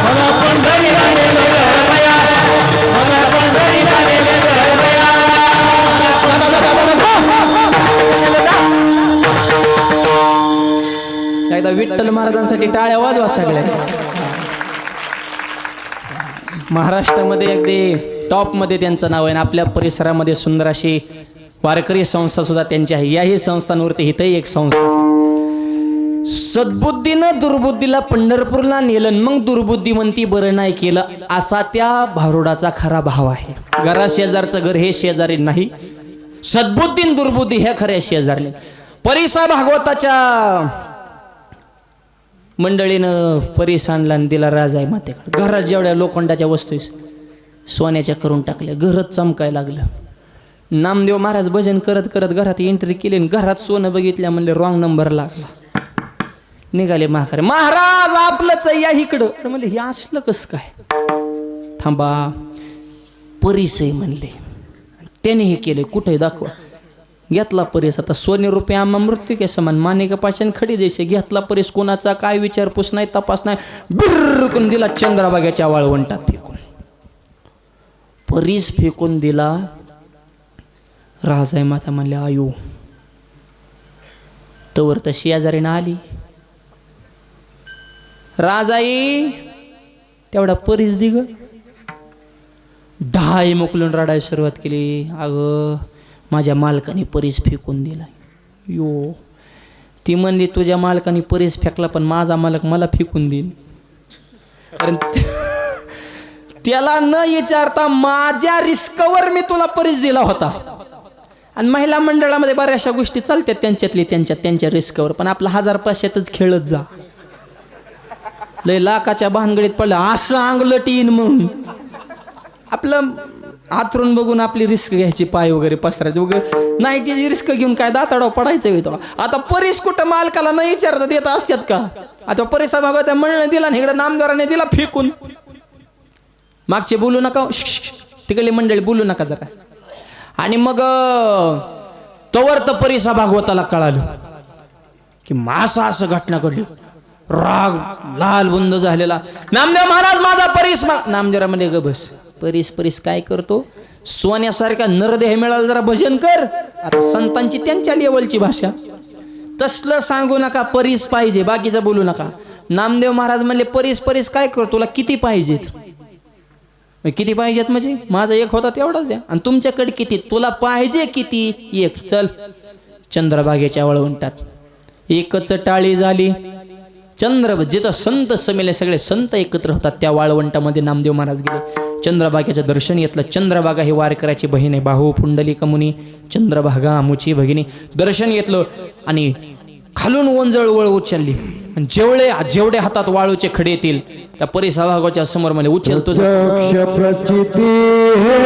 मला पंढरीला नेलं ग बया, मला पंढरीला नेलं ग बया. एकदा विठ्ठल महाराजांसाठी टाळ्या वाजवा सगळ्या. महाराष्ट्रामध्ये अगदी टॉपमध्ये त्यांचं नाव आहे आणि आपल्या परिसरामध्ये सुंदर अशी वारकरी संस्था सुद्धा त्यांची आहे. याही संस्थांवरती इथंही एक संस्था. सद्बुद्धीनं दुर्बुद्धीला पंढरपूरला नेलं, मग दुर्बुद्धी म्हणती बरं नाही केलं, असा त्या भारुडाचा खरा भाव आहे. घरा शेजारचं घर हे शेजारी नाही, सद्बुद्धी दुर्बुद्धी हे खरे शेजारी. परिसा भागवताच्या मंडळीनं परीस आणला आणि दिला राजाई मातेकडे. घरात जेवढ्या लोखंडाच्या वस्तू सोन्याच्या करून टाकल्या, घरच चमकायला लागलं. नामदेव महाराज भजन करत करत घरात एंट्री केली आणि घरात सोनं बघितल्या म्हणले रॉंग नंबर लागला. निघाले महाराज, महाराज आपलंच या इकडं. म्हणले हे असलं कस काय, थांबा परीस आहे म्हणले. त्याने हे केले, कुठे दाखवा. घेतला परीस. आता सोने रुपये आम्हा मृत्यू के समान, माने का पाषाण खडी द्यायचे. घेतला परीस, कोणाचा काय विचारपूस नाही, तपास नाही, बिरकून दिला चंद्राबागेच्या वाळवंटात फेकून. परीस फेकून दिला. राजाई माता म्हणले आयु. तवर तर शेजारीनं आली. राजाई तेवढा परीस दिग. ढाई मोकलून रडायला सुरुवात केली. अगं माझ्या मालकाने परीस फेकून दिला. यो. ती म्हणली तुझ्या मालकाने परीस फेकला, पण माझा मालक मला फेकून देईन. कारण त्याला न विचारता माझ्या रिस्कवर मी तुला परीस दिला होता. आणि महिला मंडळामध्ये बऱ्याचशा गोष्टी चालतात त्यांच्यातली त्यांच्या रिस्कवर, पण आपला 1500तच खेळत जा. लय लाखाच्या भानगडीत पडलं असं अंगलटीन म्हणून आपलं आतरून बघून आपली रिस्क घ्यायची, पाय वगैरे पसरायचे वगैरे नाही. त्याची रिस्क घेऊन काय दाताडाव पडायचं होतं. आता परीस कुठं मालकाला नाही विचारता देत असतात का. आता परीसा भागवत म्हणलं दिला, इकडे नामदाराने दिला फेकून. मागचे बोलू नका, तिकडली मंडळी बोलू नका जरा. आणि मग तवर तर परीसा भागवताला कळालं की मासा असं घटना घडली. राग लाल बुंद झालेला. नामदेव महाराज माझा परीस. नामदेवरा म्हणजे ग बस, परीस काय करतो, सोन्यासारखा नरदेह मिळाला जरा भजन कर. आता संतांची त्यांच्या लेवलची भाषा. तसलं सांगू नका, परीस पाहिजे, बाकीचं बोलू नका. नामदेव महाराज म्हणले परीस परीस काय कर, तुला किती पाहिजेत? किती पाहिजेत म्हणजे माझा एक होता तेवढाच द्या. आणि तुमच्याकडे किती, तुला पाहिजे किती? एक. चल चंद्रभागेच्या वाळवंटात एकच टाळी झाली. जिथं संत समेले सगळे संत एकत्र होतात त्या वाळवंटामध्ये नामदेव महाराज गेले. चंद्रभागेचं दर्शन घेतलं. चंद्रभागा ही वारकऱ्याची बहीण आहे. बाहू पुंडलिक मुनी चंद्रभागा आमुची भगिनी. दर्शन घेतलं आणि खालून ओंजळ वळ उचलली. आणि जेवढे हातात वाळूचे खडे येतील त्या परिसभागाच्या समोर मध्ये उचल तुझं. प्रत्यक्ष प्रचिती हे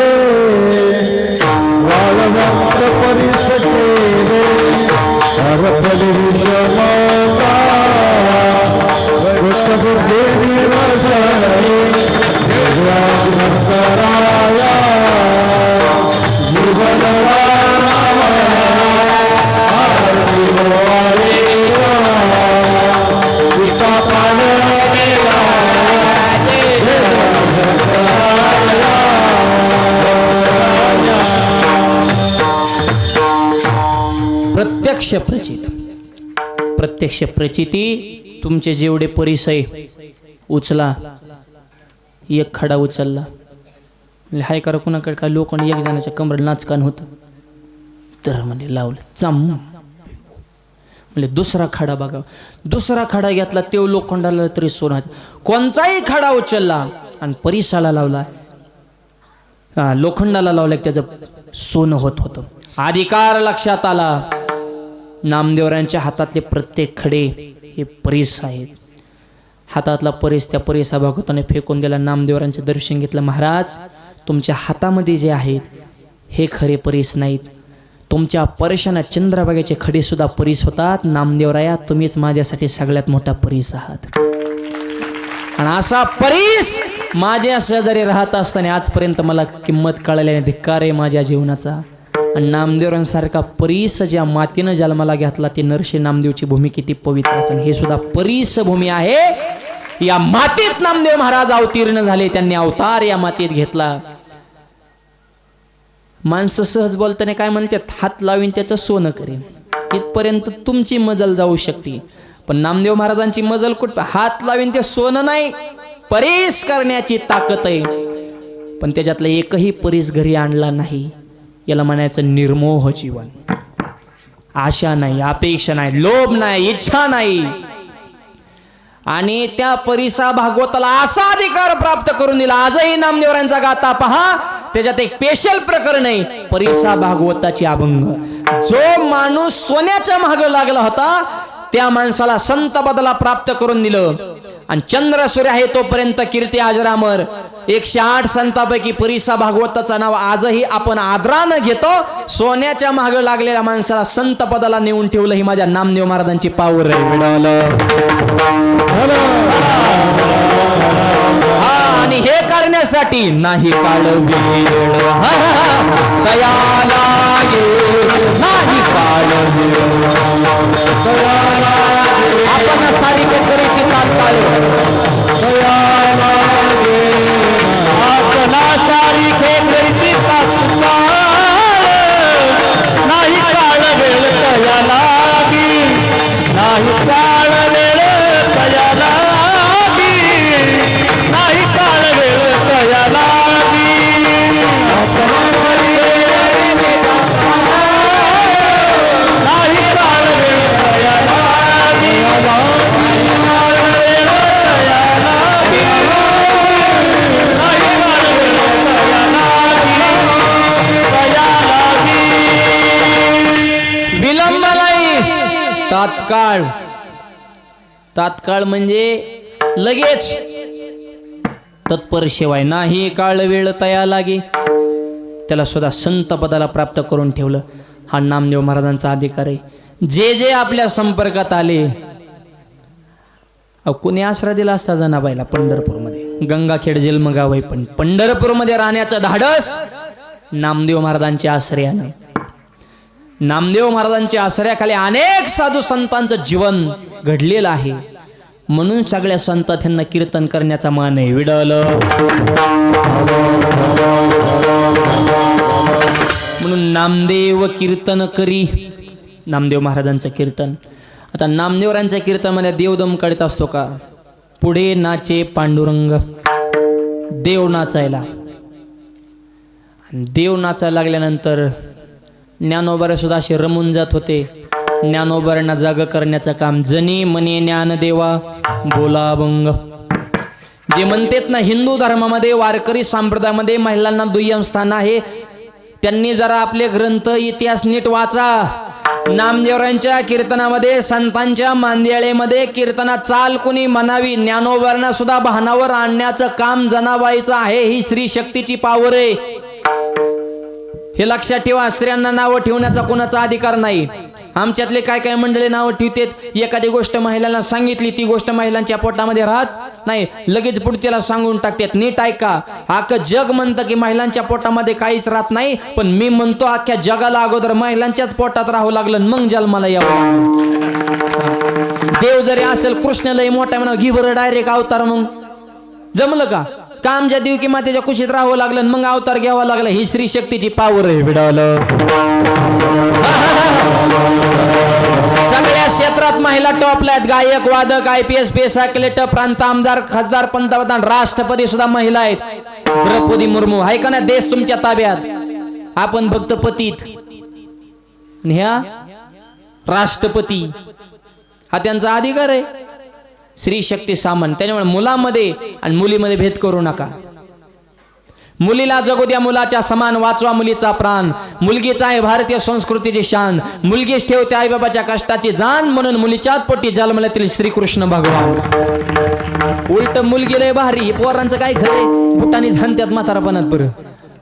वाळवंट परिसते हरफली विषमता देवी रसणे कराया प्रत्यक्ष प्रचिती तुमचे जेवढे परिसय उचला. एक खडा उचलला म्हणजे हाय करा कुणाकडे काय लोकांनी एक जणाच्या कमरेत नाचकान होतं तर म्हणजे लावलं चम म्हणजे दुसरा खडा बघा. दुसरा खडा घेतला तेव लोखंडाला तरी सोनाचा. कोणताही खडा उचलला आणि परिसाला लावला, लोखंडाला लावला त्याचं सोनं होत होतं. अधिकार लक्षात आला. नामदेवरांच्या हातातले प्रत्येक खडे हे परीस आहेत. हातातला परीस त्या परिसा भागवताने फेकून दिला. नामदेवरांचं दर्शन घेतलं. महाराज तुमच्या हातामध्ये जे आहेत हे खरे परीस नाहीत. तुमच्या परशाना चंद्रभागेचे खडे सुद्धा परीस होतात. नामदेवराया तुम्हीच माझ्यासाठी सगळ्यात मोठा परीस आहात. आणि असा परीस माझ्या शेजारी राहत असताना आजपर्यंत मला किंमत कळाल्याने धिक्कार आहे माझ्या जीवनाचा. आणि नामदेवरांसारखा परीस ज्या मातीनं जन्माला घातला ती नरशी नामदेवची भूमी किती पवित्र असेल. हे सुद्धा परीस भूमी आहे. या मातीत नामदेव महाराज अवतीर्ण झाले. त्यांनी अवतार या मातीत घेतला. माणसं सहज बोलताना काय म्हणतात, हात लावीन त्याचं सोनं करेन. इथपर्यंत तुमची मजल जाऊ शकते. पण नामदेव महाराजांची मजल कुठं, हात लावीन ते सोनं नाही, परीस करण्याची ताकद आहे. पण त्याच्यातला एकही परीस घरी आणला नाही. याला म्हणायचं निर्मोह जीवन. आशा नाही, अपेक्षा नाही, लोभ नाही, इच्छा नाही. आणि त्या परिसा भागवताला असा अधिकार प्राप्त करून दिला. आजही नामदेवरांचा गाथा पहा, त्याच्यात एक स्पेशल प्रकरण आहे. परिसा भागवताची अभंग. जो माणूस सोन्याच्या मागे लागला होता त्या माणसाला संत बदला प्राप्त करून दिलं. आणि चंद्र सूर्य आहे तोपर्यंत कीर्ती अजरामर. 108 संतांपैकी परिसा भागवताचं नाव आजही आपण आदरानं घेतो. सोन्याच्या मागे लागलेल्या माणसाला संत पदाला नेऊन ठेवलं. ही माझ्या नामदेव महाराजांची पावर आहे. आणि हे करण्यासाठी नाही काळ वेळ दयाला नाही काळ आपण सारी करीची तात्काळ सारी करीची तात्काळ नाही काळ वेळ दयाला नाही काळ वेळ दयाला नाही काळ वेळ दयाला तात्काळ. तात्काळ म्हणजे लगेच, तत्पर शिवाय नाही काळ वेळ तया लागे. त्याला सुद्धा संत पदाला प्राप्त करून ठेवलं. हा नामदेव महाराजांचा अधिकार आहे. जे जे आपल्या संपर्कात आले, कुणी आसरा दिला असता जनाबाईला पंढरपूरमध्ये. गंगाखेड जन्मगाव आहे पण पंढरपूरमध्ये राहण्याचं धाडस नामदेव महाराजांच्या आश्रयानं. नामदेव महाराजांच्या आश्रयाखाली अनेक साधू संतांचं जीवन घडलेलं आहे. म्हणून सगळ्या संत त्यांना कीर्तन करण्याचा मान आहे. विडल म्हणून नामदेव कीर्तन करी. नामदेव महाराजांचं कीर्तन आता नामदेवरांच्या कीर्तनामध्ये देवदम काढत असतो का? पुढे नाचे पांडुरंग, देव नाचायला. देव नाचायला लागल्यानंतर ज्ञानोबारे सुद्धा असे रमून जात होते. ज्ञानोबांना जाग करण्याचं काम. जनी मने ज्ञानदेवा बोला अभंग. जे म्हणतात ना, हिंदू धर्मामध्ये वारकरी संप्रदायामध्ये महिलांना दुय्यम स्थान आहे. त्यांनी जरा आपले ग्रंथ इतिहास नीट वाचा. नामदेवरांच्या कीर्तनामध्ये, संतांच्या मांदियाळेमध्ये कीर्तनात चाल कुणी म्हणावी, ज्ञानोबांना सुद्धा भानावर आणण्याचं काम जनाबाईचं आहे. ही स्त्री शक्तीची पावर आहे, हे लक्षात ठेवा. स्त्रियांना नावं ठेवण्याचा कोणाचा अधिकार नाही. आमच्यातले काय काय मंडळी नावं ठेवतात. एखादी गोष्ट महिलांना सांगितली, ती गोष्ट महिलांच्या पोटामध्ये राहत नाही, लगेच पुढच्याला सांगून टाकतात. नीट ऐका, अख्खं जग म्हणतं की महिलांच्या पोटामध्ये काहीच राहत नाही, पण मी म्हणतो अख्ख्या जगाला अगोदर महिलांच्याच पोटात राहावं लागलं, मग जन्माला यावं. देव जरी असेल, कृष्ण लय मोठा म्हणा, घी बरं डायरेक्ट अवतार. मग जमलं का? कामच्या देवकी मातेच्या कुशीत राहावं लागलं, मग अवतार घ्यावा लागला. ही स्त्री शक्तीची पावर आहे. बिडावलं सगळ्या क्षेत्रात महिला टॉपला आहेत. गायक, वादक, IPS, पेशा, कलेक्टर, प्रांत आमदार, खासदार, पंतप्रधान, राष्ट्रपती सुद्धा महिला आहेत. द्रौपदी मुर्मू आहे का ना? देश तुमच्या ताब्यात. आपण फक्त पतीत, ह्या राष्ट्रपती. हा त्यांचा अधिकार आहे. स्त्री शक्ती सामान. त्याच्यामुळे मुलामध्ये आणि मुलीमध्ये भेद करू नका. मुलीला जगू द्या मुलाच्या समान, वाचवा मुलीचा प्राण. मुलगीच आहे भारतीय संस्कृतीची शान. मुलगीच ठेवते आई बाबाच्या कष्टाची जाण, म्हणून मुलीच्याच पोटी जन्मल्यातील श्रीकृष्ण भगवान. उलट मुलगी लय भारी, पोरांचं काय खरंय, बुटाने झानत्यात म्हातारापणात. बरं,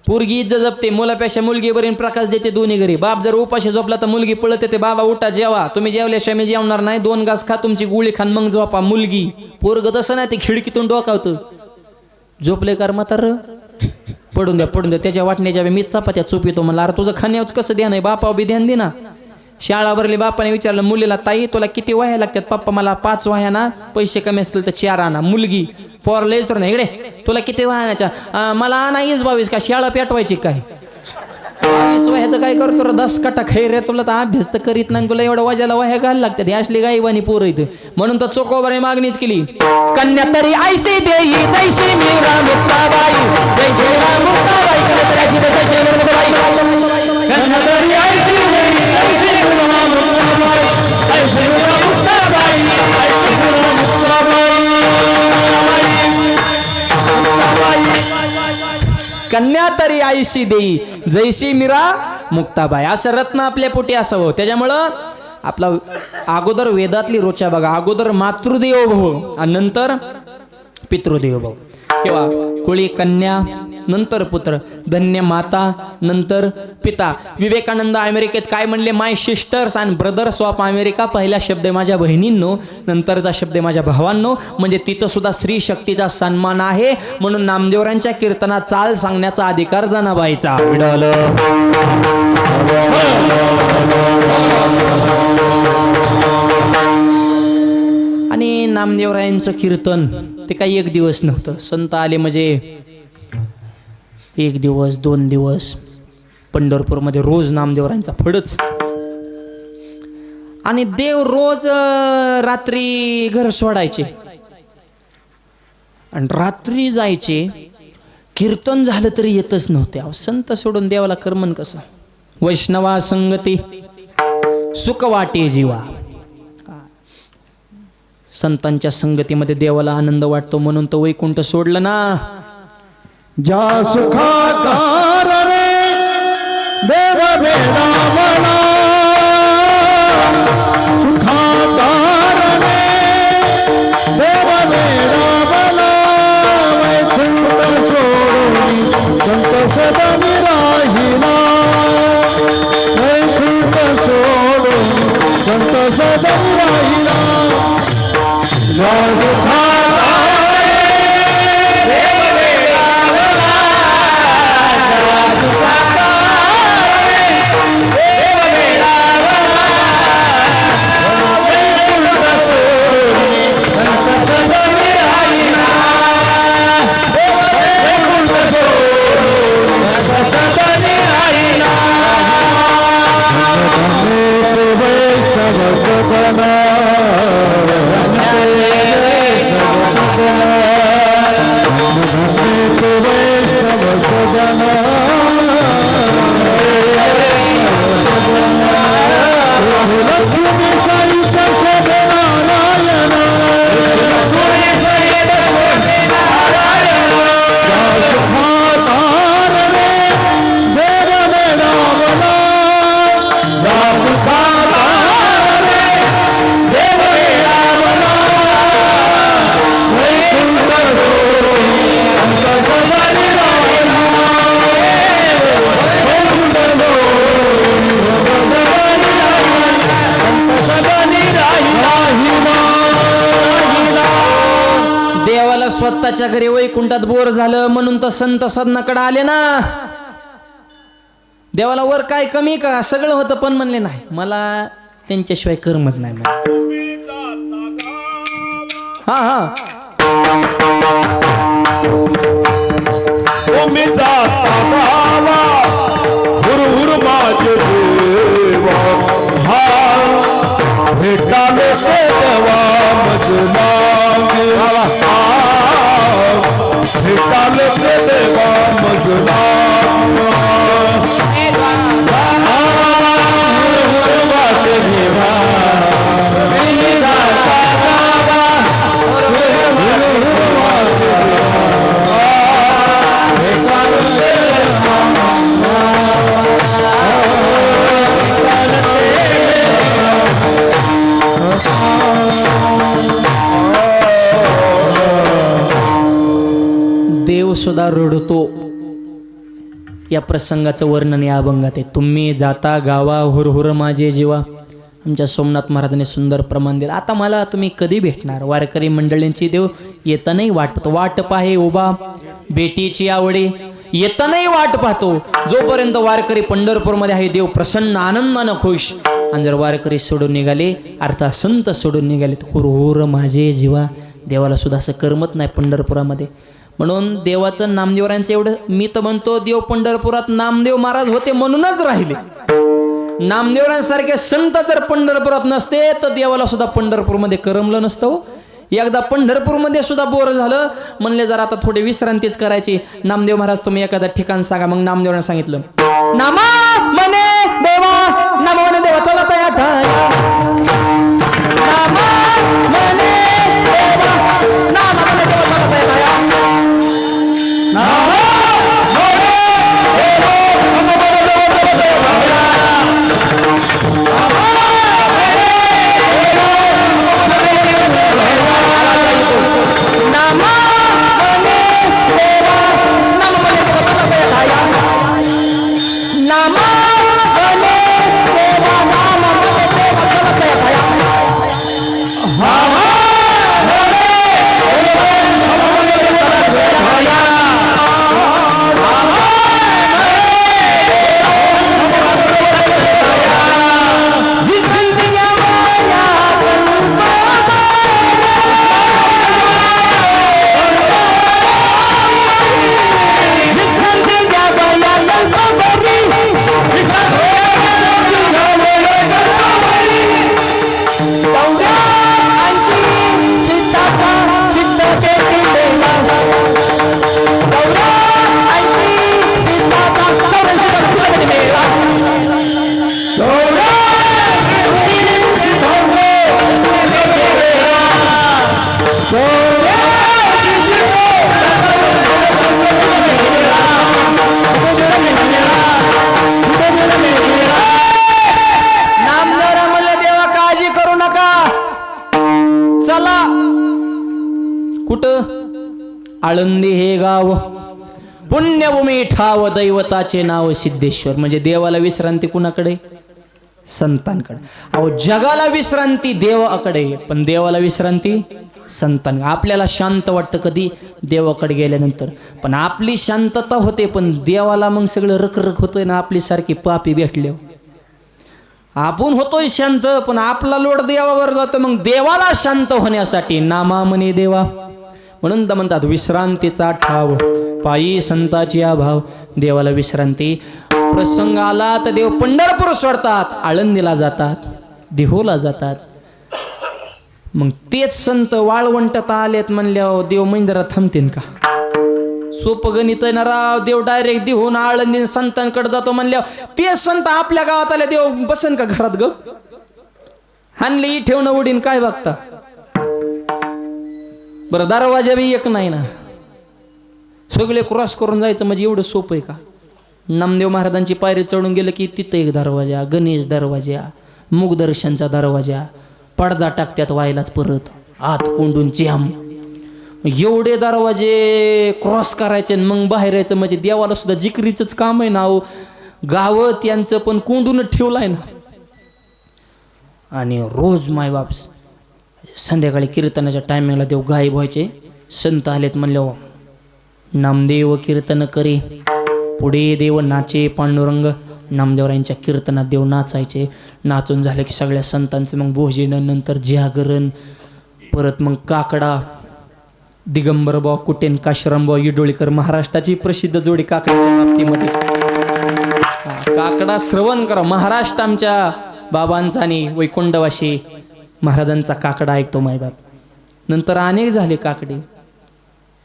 पोरगी इज्जत जपते, मुलापेक्षा मुलगी बरीन प्रकाश देते दोन्ही घरी. बाप जर उपाशी झोपला तर मुलगी पळत येते, बाबा उठा जेवा. तुम्ही जेवल्याशिवाय मी जेवणार नाही, 2 घास खा, तुमची गोळी खान मग झोपा. मुलगी. पोरग तसं नाही, ते खिडकीतून डोकावतं. झोपले कर म्हातार, पडून द्या पडून द्या. त्याच्या वाटण्याच्या मी चपात्या चुपितो म्हणला. अरे तुझं खाण्यावर कसं ध्यान आहे, बापा बी ध्यान दे ना. शाळा भरली, बापाने विचारलं मुलीला, ताई तुला किती वह्या लागतात? पप्पा मला 5 वह्या ना, पैसे कमी असतील तर 4 आणा. मुलगी पोर लयच तर नाही, इकडे तुला किती वह्याच्या? मला आणा 22 का? शाळा पेटवायची काय? 22 वह्याचं काय करतो रे? 10 कटा खैर रे. तुला तर अभ्यास तर करीत नाही, तुला एवढं वाजायला वह्या घाल लागतात. ही असली गाईवानी पोरं इथं. म्हणून तर चोकोबाने मागणीच केली, कन्या तरी ऐशी देई जैशी मीरा मुक्ताबाई, जैशी मीरा मुक्ताबाई, कन्या तरी ऐशी देई जैशी मीरा मुक्ताबाई, जैशी मीरा मुक्ताबाई, जैशी मीरा मुक्ताबाई. कन्या तरी आईशी देई जैशी मीरा मुक्ताबाई. असं रत्न आपल्या पोटी असावं. त्याच्यामुळं आपला अगोदर वेदातली रोचा बघा. अगोदर मातृदेव भव आणि नंतर पितृदेव भव. किंवा कुळी कन्या, नंतर पुत्र. धन्य माता, नंतर पिता. विवेकानंद अमेरिकेत काय म्हणले? My sisters and brothers of America. पहिला शब्द आहे माझ्या बहिणींनो, नंतरचा शब्द आहे माझ्या भावांनो. म्हणजे तिथं सुद्धा स्त्री शक्तीचा सन्मान आहे. म्हणून नामदेवरांच्या कीर्तनात चाल सांगण्याचा अधिकार जनाबाईचा. आणि नामदेवरायांचं कीर्तन ते काही एक दिवस नव्हतं. संत आले म्हणजे 1 दिवस 2 दिवस पंढरपूरमध्ये रोज नामदेवरायांचा फडच. आणि देव रोज रात्री घर सोडायचे आणि रात्री जायचे. कीर्तन झालं तरी येतच नव्हते. संत सोडून देवाला करमन कसं? वैष्णवा संगती सुख वाटे जीवा. संतांच्या संगतीमध्ये देवाला आनंद वाटतो, म्हणून तो वैकुंठ सोडलं ना. ज्या सुखाकार रे देव भेदा मला, सुखाकार रे देव भेदा मला, वैकुंठ सोडून संत सदा राहिला, वैकुंठ सोडून संत सदा राहिला. ज्या सुखाकार रे लक्ष्मी सहित नारायण देवाला स्वतःच्या घरी वैकुंठात बोर झालं म्हणून तर संत सदनाकडे आले ना. देवाला वर काय कमी का, सगळं होतं पण म्हणले नाही मला त्यांच्याशिवाय करमत नाही मला. हा हा मी जाता बाबा हुर हुर माझे देवा हा भेटाले ते देवा मजला भेटाले ते देवा मजला देव सुद्धा रडतो. या प्रसंगाचं वर्णन या अभंगात आहे. तुम्ही जाता गावा हुर हुर माझे जीवा. आमच्या सोमनाथ महाराजांनी सुंदर प्रमाण दिलं. आता मला तुम्ही कधी भेटणार. वारकरी मंडळींची देव येतानाही वाट पाहतो. वाट पाहे उभा बेटीची आवडे येतानाही वाट पाहतो. जोपर्यंत वारकरी पंढरपूरमध्ये आहे देव प्रसन्न आनंदानं खुश. आणि जर वारकरी सोडून निघाले अर्थात संत सोडून निघाले तर हुर हुर माझे जीवा. देवाला सुद्धा असं करमत नाही पंढरपुरामध्ये. म्हणून देवाचं नामदेवरांचं एवढं मी तर म्हणतो देव पंढरपुरात नामदेव महाराज होते म्हणूनच राहिले. नामदेवरांसारखे संत जर पंढरपुरात नसते तर देवाला सुद्धा पंढरपूरमध्ये करमलं नसतं. एकदा पंढरपूरमध्ये सुद्धा बोर झालं म्हणले जरा आता थोडी विश्रांतीच करायची. नामदेव महाराज तुम्ही एखादा ठिकाण सांगा. मग नामदेवरांनी सांगितलं नामा म्हणे देवा नामा म्हणे देवा चला तया नामा म्हणे देवा नामा म्हणे देवा चला तया आळंदी हे गाव पुण्यभूमी ठाव दैवताचे नाव सिद्धेश्वर. म्हणजे देवाला विश्रांती कुणाकडे संतांकडे. अहो जगाला विश्रांती देवाकडे पण देवाला विश्रांती संतांकडे. आपल्याला शांत वाटतं कधी देवाकडे गेल्यानंतर पण आपली शांतता होते पण देवाला मग सगळं रखरख होतंय ना. आपली सारखी पापी भेटले आपण होतोय शांत पण आपला लोड देवावर जातो. मग देवाला शांत होण्यासाठी नामा म्हणे देवा म्हणून तर म्हणतात विश्रांतीचा ठाव पायी संताची अभाव. देवाला विश्रांती प्रसंग आला तर देव पंढरपूर सोडतात आळंदीला जातात देहोला जातात. मग तेच संत वाळवंटात आलेत म्हणल्यावर देव मंदिरात थांबतील का. सोपं गणित आहे ना राव. देव डायरेक्ट देऊन आळंदी संतांकडे जातो म्हणल्यावर ते संत आपल्या गावात आले, देव बसन का घरात ग? हानली ठेवणं उडीन काय बघता बरं. दरवाजा बी एक नाही ना, सगळे क्रॉस करून जायचं म्हणजे एवढं सोपं आहे का? नामदेव महाराजांची पायरी चढून गेलं की तिथं एक दरवाजा, गणेश दरवाजा, मुखदर्शनचा दरवाजा, पडदा टाकत्यात व्हायलाच परत आत कोंडून चियाम. एवढे दरवाजे क्रॉस करायचे मग बाहेर यायचं म्हणजे देवाला सुद्धा जिकरीचंच काम आहे ना. गावं त्यांचं पण कोंडून ठेवलंय ना. आणि रोज मायबाप संध्याकाळी कीर्तनाच्या टायमिंगला देव गायब व्हायचे. संत आलेत म्हणल्यावर नामदेव कीर्तन करे, पुढे देव नाचे पांडुरंग. नामदेवरायांच्या कीर्तनात देव नाचायचे. नाचून झाले की सगळ्या संतांचं मग भोजन, नंतर जागरण, परत मग काकडा. दिगंबर बा कुटेन काशरामबा इडोळीकर, महाराष्ट्राची प्रसिद्ध जोडी काकड्याच्या बाबतीमध्ये. काकडा श्रवण करा. महाराष्ट्र आमच्या बाबांचा आणि वैकुंठवासी महाराजांचा काकडा ऐकतो मायबाप. नंतर अनेक झाले काकडे,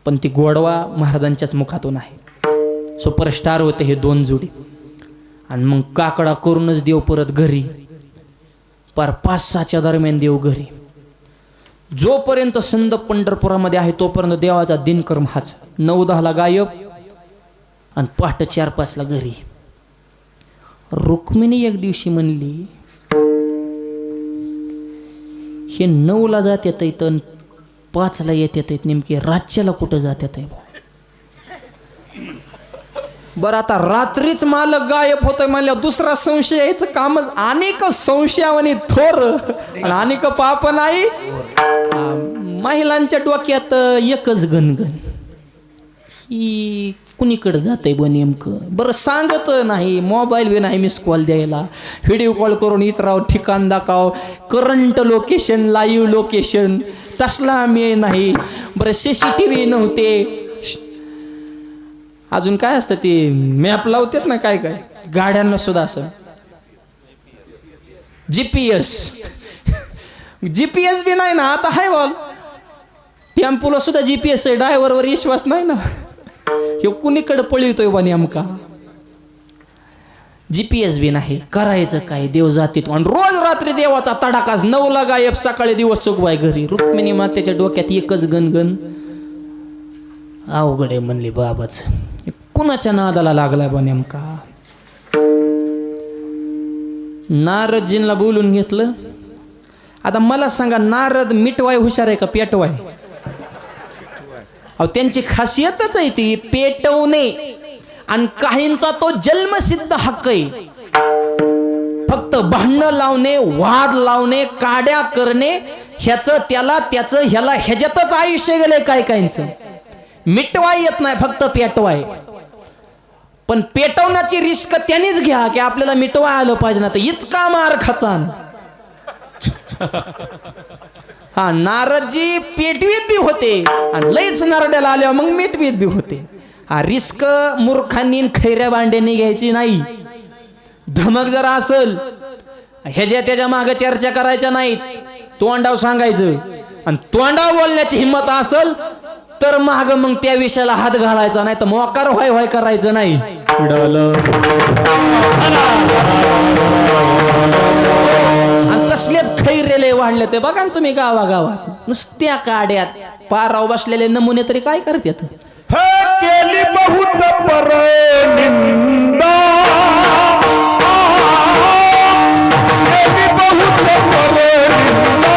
पण ती गोडवा महाराजांच्याच मुखातून आहे. सुपरस्टार होते हे दोन जोडी. आणि मग काकडा करूनच देव परत घरी. पार 5-6च्या दरम्यान देव घरी. जोपर्यंत संत पंढरपुरामध्ये आहे तोपर्यंत देवाचा दिनक्रम हाच. 9-10ला गायब आणि पहाटे 4-5ला घरी. रुक्मिणी एक दिवशी म्हणली, हे 9ला जात येत तर 5ला येत येत नेमके रातच्याला कुठं जात येत आहे? बरं आता रात्रीच मालक गायब होतोय म्हणल्यावर दुसरा संशय यायचं कामच. अनेक संशयावानी थोर आणि अनेक पाप नाही. महिलांच्या डोक्यात एकच गणगण, ही कुणीकडे जाते ब नेमकं? बरं सांगत नाही, मोबाईल बी नाही मिस कॉल द्यायला, व्हिडिओ कॉल करून इतराव ठिकाण दाखव, करंट लोकेशन, लाईव्ह लोकेशन तसला आम्ही नाही. बरं CCTV नव्हते. अजून काय असतं ते मॅप लावतात ना काय काय गाड्यांना सुद्धा, असं GPS बी नाही ना. आता हाय बॉल टेम्पोला सुद्धा GPS आहे. ड्रायव्हरवर विश्वास नाही ना. हे कुणीकडे पळवतोय बा नेमका? GPS बी नाही. करायचं काय? देव जातीत आणि रोज रात्री देवाचा तडाकाच. 9ला गायब, सकाळी दिवस चुकवाय घरी. रुक्मिणी मातेच्या डोक्यात एकच गणगण. अवघड आहे म्हणली बाबाच. कुणाच्या नादाला लागलाय बा नेमका? नारदजींना बोलून घेतलं. आता मला सांगा, नारद मिटवाय हुशार आहे का पेटवाय? अहो त्यांची खासियतच आहे ती पेटवणे. आणि काहींचा तो जन्मसिद्ध हक्क आहे. फक्त भांडणं लावणे, वाद लावणे, काड्या करणे, ह्याचं त्याला, त्याचं ह्याला, ह्याच्यातच आयुष्य गेलंय काय काहींचं. मिटवाय येत नाही, फक्त पेटवाय. पण पेटवण्याची रिस्क त्यांनीच घ्या की आपल्याला मिटवाय आलं पाहिजे ना. तर इतका मार खचान. हा नारदजी पेटवीत बी होते आणि लईच नारड्याला आल्यावर मग मिटवीत बी होते. हा रिस्क मूर्खांनी खैऱ्या भांड्यांनी घ्यायची नाही. धमक जरा असल ह्याच्या त्याच्या मागे चर्चा करायच्या नाहीत. तोंडाव सांगायचं. आणि तोंडाव बोलण्याची हिंमत असल तर माग मग त्या विषयाला हात घालायचा नाही. तर मोकार व्हाय व्हाय करायचं नाही. आणि तसलेच खैरेले वाढले ते बघा तुम्ही गावागावात. नुसत्या काड्यात पाराव बसलेले नमुने तरी काय करतात? केली बहुत पर निंदा, केली बहुत पर निंदा,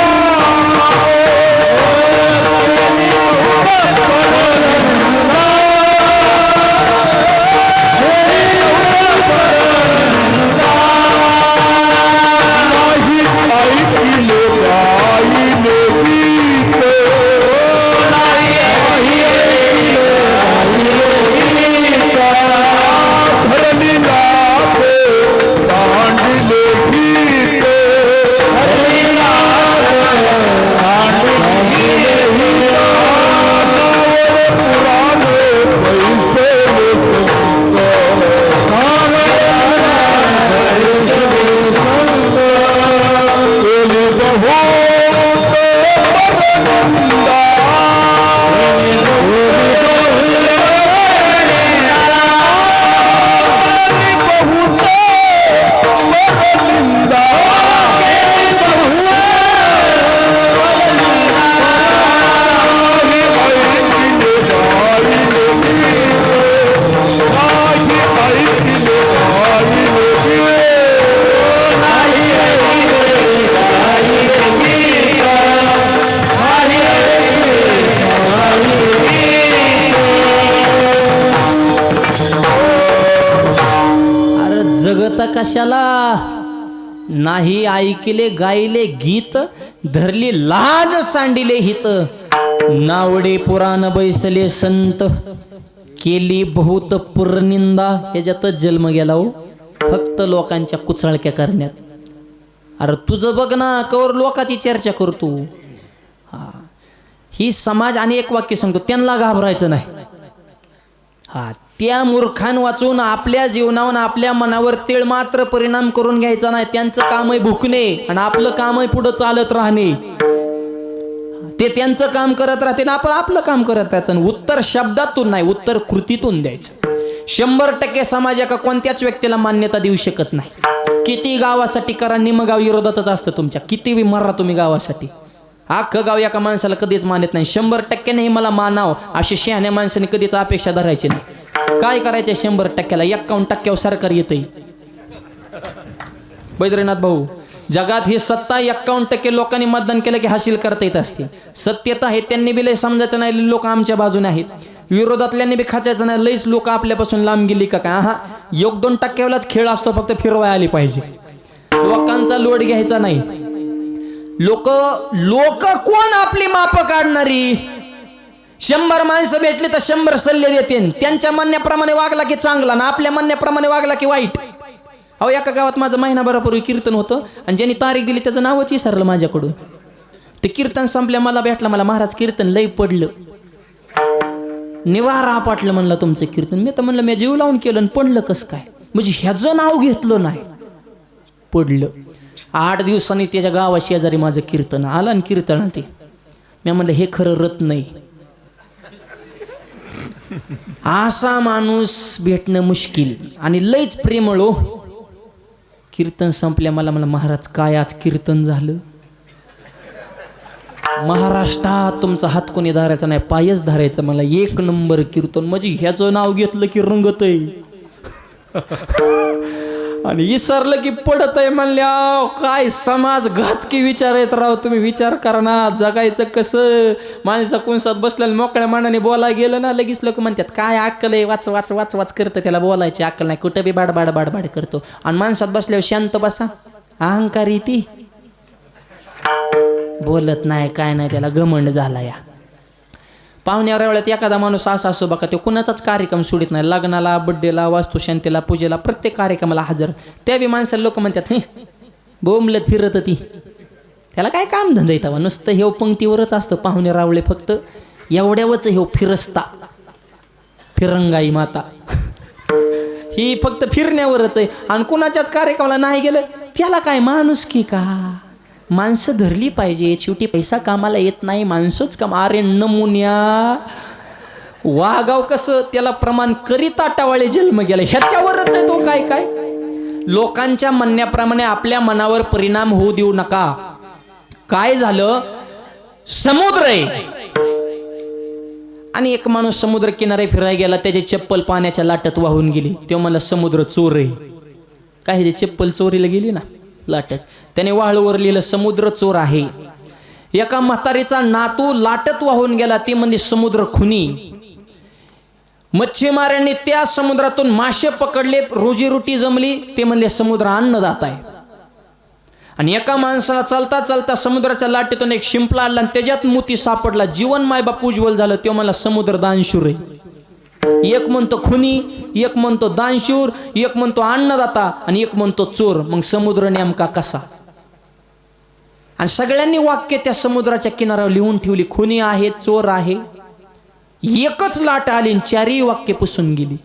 जगत कशाला नाही ऐकिले गायले गीत धरली लाज सांडिले हित नावडे पुराण बैसले संत केली बहुत पुरनिंदा याच्यातच जन्म गेला हो फक्त लोकांच्या कुचळक्या करण्यात. अरे तुझं बघ ना कवर लोकांची चर्चा करतो. हा ही समाज आणि एक वाक्य सांगतो त्यांना घाबरायचं नाही. हा त्या मूर्खान वाचून आपल्या जीवनावर आपल्या मनावर तीळ मात्र परिणाम करून घ्यायचा नाही. त्यांचं काम आहे भुकणे आणि आपलं काम आहे पुढे चालत राहणे. ते त्यांचं काम करत राहते ना आपण आपलं काम करत राहायचं. उत्तर शब्दातून नाही उत्तर कृतीतून द्यायचं. 100% समाज एका कोणत्याच व्यक्तीला मान्यता देऊ शकत नाही. किती गावासाठी करा निम गाव विरोधातच असतं तुमच्या. किती बी मरा तुम्ही गावासाठी अख्खं गाव एका माणसाला कधीच मानत नाही. 100% नाही मला मानाव अशी शहाण्या माणसाने कधीच अपेक्षा धरायची नाही. काय करायचं 100%ला 51% सरकार येतंय. बैद्रीनाथ भाऊ जगात ही सत्ता 51% लोकांनी मतदान केलं की हासिल करता येत असते. सत्यता आहे त्यांनी बी लय समजायचं नाही लोक आमच्या बाजूने आहेत. विरोधातल्यांनी बी खायचं नाही लईच लोक आपल्यापासून लांब गेली का काय. हा 1-2%लाच खेळ असतो फक्त फिरवाय आली पाहिजे. लोकांचा लोड घ्यायचा नाही. लोक कोण आपली माप काढणारी. 100 माणसं भेटली तर 100 सल्ले देतील. त्यांच्या म्हणण्याप्रमाणे वागला की चांगला ना आपल्या म्हणण्याप्रमाणे वागला की वाईट. अहो एका गावात माझं महिनाभरापूर्वी कीर्तन होतं आणि ज्यांनी तारीख दिली त्याचं नावच विसरलं माझ्याकडून. ते कीर्तन संपल्या मला भेटलं मला महाराज कीर्तन लई पडलं निवारा आपटलं म्हणलं तुमचं कीर्तन. मी तर म्हणलं मी जीव लावून केलं आणि पडलं कसं काय म्हणजे ह्याचं नाव घेतलं नाही पडलं. 8 दिवसांनी त्याच्या गावा शेजारी माझं कीर्तन आलं आणि कीर्तन ते मी म्हणलं हे खरं रत नाही. असा माणूस भेटणं मुश्किल आणि लईच प्रेमळ हो. कीर्तन संपल्या मला महाराज काय आज कीर्तन झालं. महाराष्ट्रात तुमचा हात कोणी धरायचा नाही पायच धरायचा मला 1 नंबर कीर्तन म्हणजे ह्याचं नाव घेतलं की रंगत आहे आणि विसरलं की पडत आहे म्हणल्या. काय समाज घातकी विचार येत राव. तुम्ही विचार करा ना जगायचं कसं. माणसा कुणसात बसल्याला मोकळ्या मनाने बोलायला गेलं ना लगेच लोक म्हणतात काय अक्कल आहे वाच वाच वाच वाच करतं त्याला बोलायची अक्कल नाही कुठं बी बाड बाड बाड बाड करतो. आणि माणसात बसल्यावर शांत बसा अहंकारी ती बोलत नाही काय नाही त्याला घमंड झाला. या पाहुण्यावर वेळेत एखादा माणूस असा असो बघा तो कुणाचाच कार्यक्रम सोडित नाही. लग्नाला बड्डेला वास्तुशांतीला पूजेला प्रत्येक कार्यक्रमाला हजर. त्या बी माणसाला लोक म्हणतात हे बोंबलत फिरत ती त्याला काय काम धंदा येतावा नुसतं हे पंक्तीवरच असतं. पाहुणे रावळे फक्त एवढ्यावच हे फिरस्ता फिरंगाई माता ही फक्त फिरण्यावरच आहे. आणि कुणाच्याच कार्यक्रमाला नाही गेलं त्याला काय माणूस की का. माणसं धरली पाहिजे. शेवटी पैसा कामाला येत नाही माणसंच काम. अरे नमुन्या वागाव कसं त्याला प्रमाण करीता टावाळे जन्म गेला ह्याच्यावरच आहे तो. काय काय लोकांच्या म्हणण्याप्रमाणे आपल्या मनावर परिणाम होऊ देऊ नका. काय झालं समुद्र आहे आणि एक माणूस समुद्र किनारे फिरायला गेला त्याची चप्पल पाण्याच्या लाटत वाहून गेली. तेव्हा मला समुद्र चोर आहे. काय ते चप्पल चोरीला गेली ना लाटत त्याने वाळूवर लिहिलं समुद्र चोर आहे. एका म्हातारीचा नातू लाटत वाहून गेला ती म्हणजे समुद्र खुनी. मच्छीमारांनी त्या समुद्रातून मासे पकडले रोजीरोटी जमली ते म्हणले समुद्र अन्नदाता आहे. आणि एका माणसाला चालता चालता समुद्राच्या लाटेतून एक शिंपला आला आणि त्याच्यात मोती सापडला. जीवन मायबाप उज्ज्वल झालं तेव्हा मला समुद्र दानशूर आहे. एक म्हणतो खुनी एक म्हणतो दानशूर एक म्हणतो अन्नदाता आणि एक म्हणतो चोर. मग समुद्र नेमका कसा. आणि सगळ्यांनी वाक्य त्या समुद्राच्या किनाऱ्यावर लिहून ठेवली. खुनी आहे चोर आहे. एकच लाट आली आणि 4ही वाक्य पुसून गेली.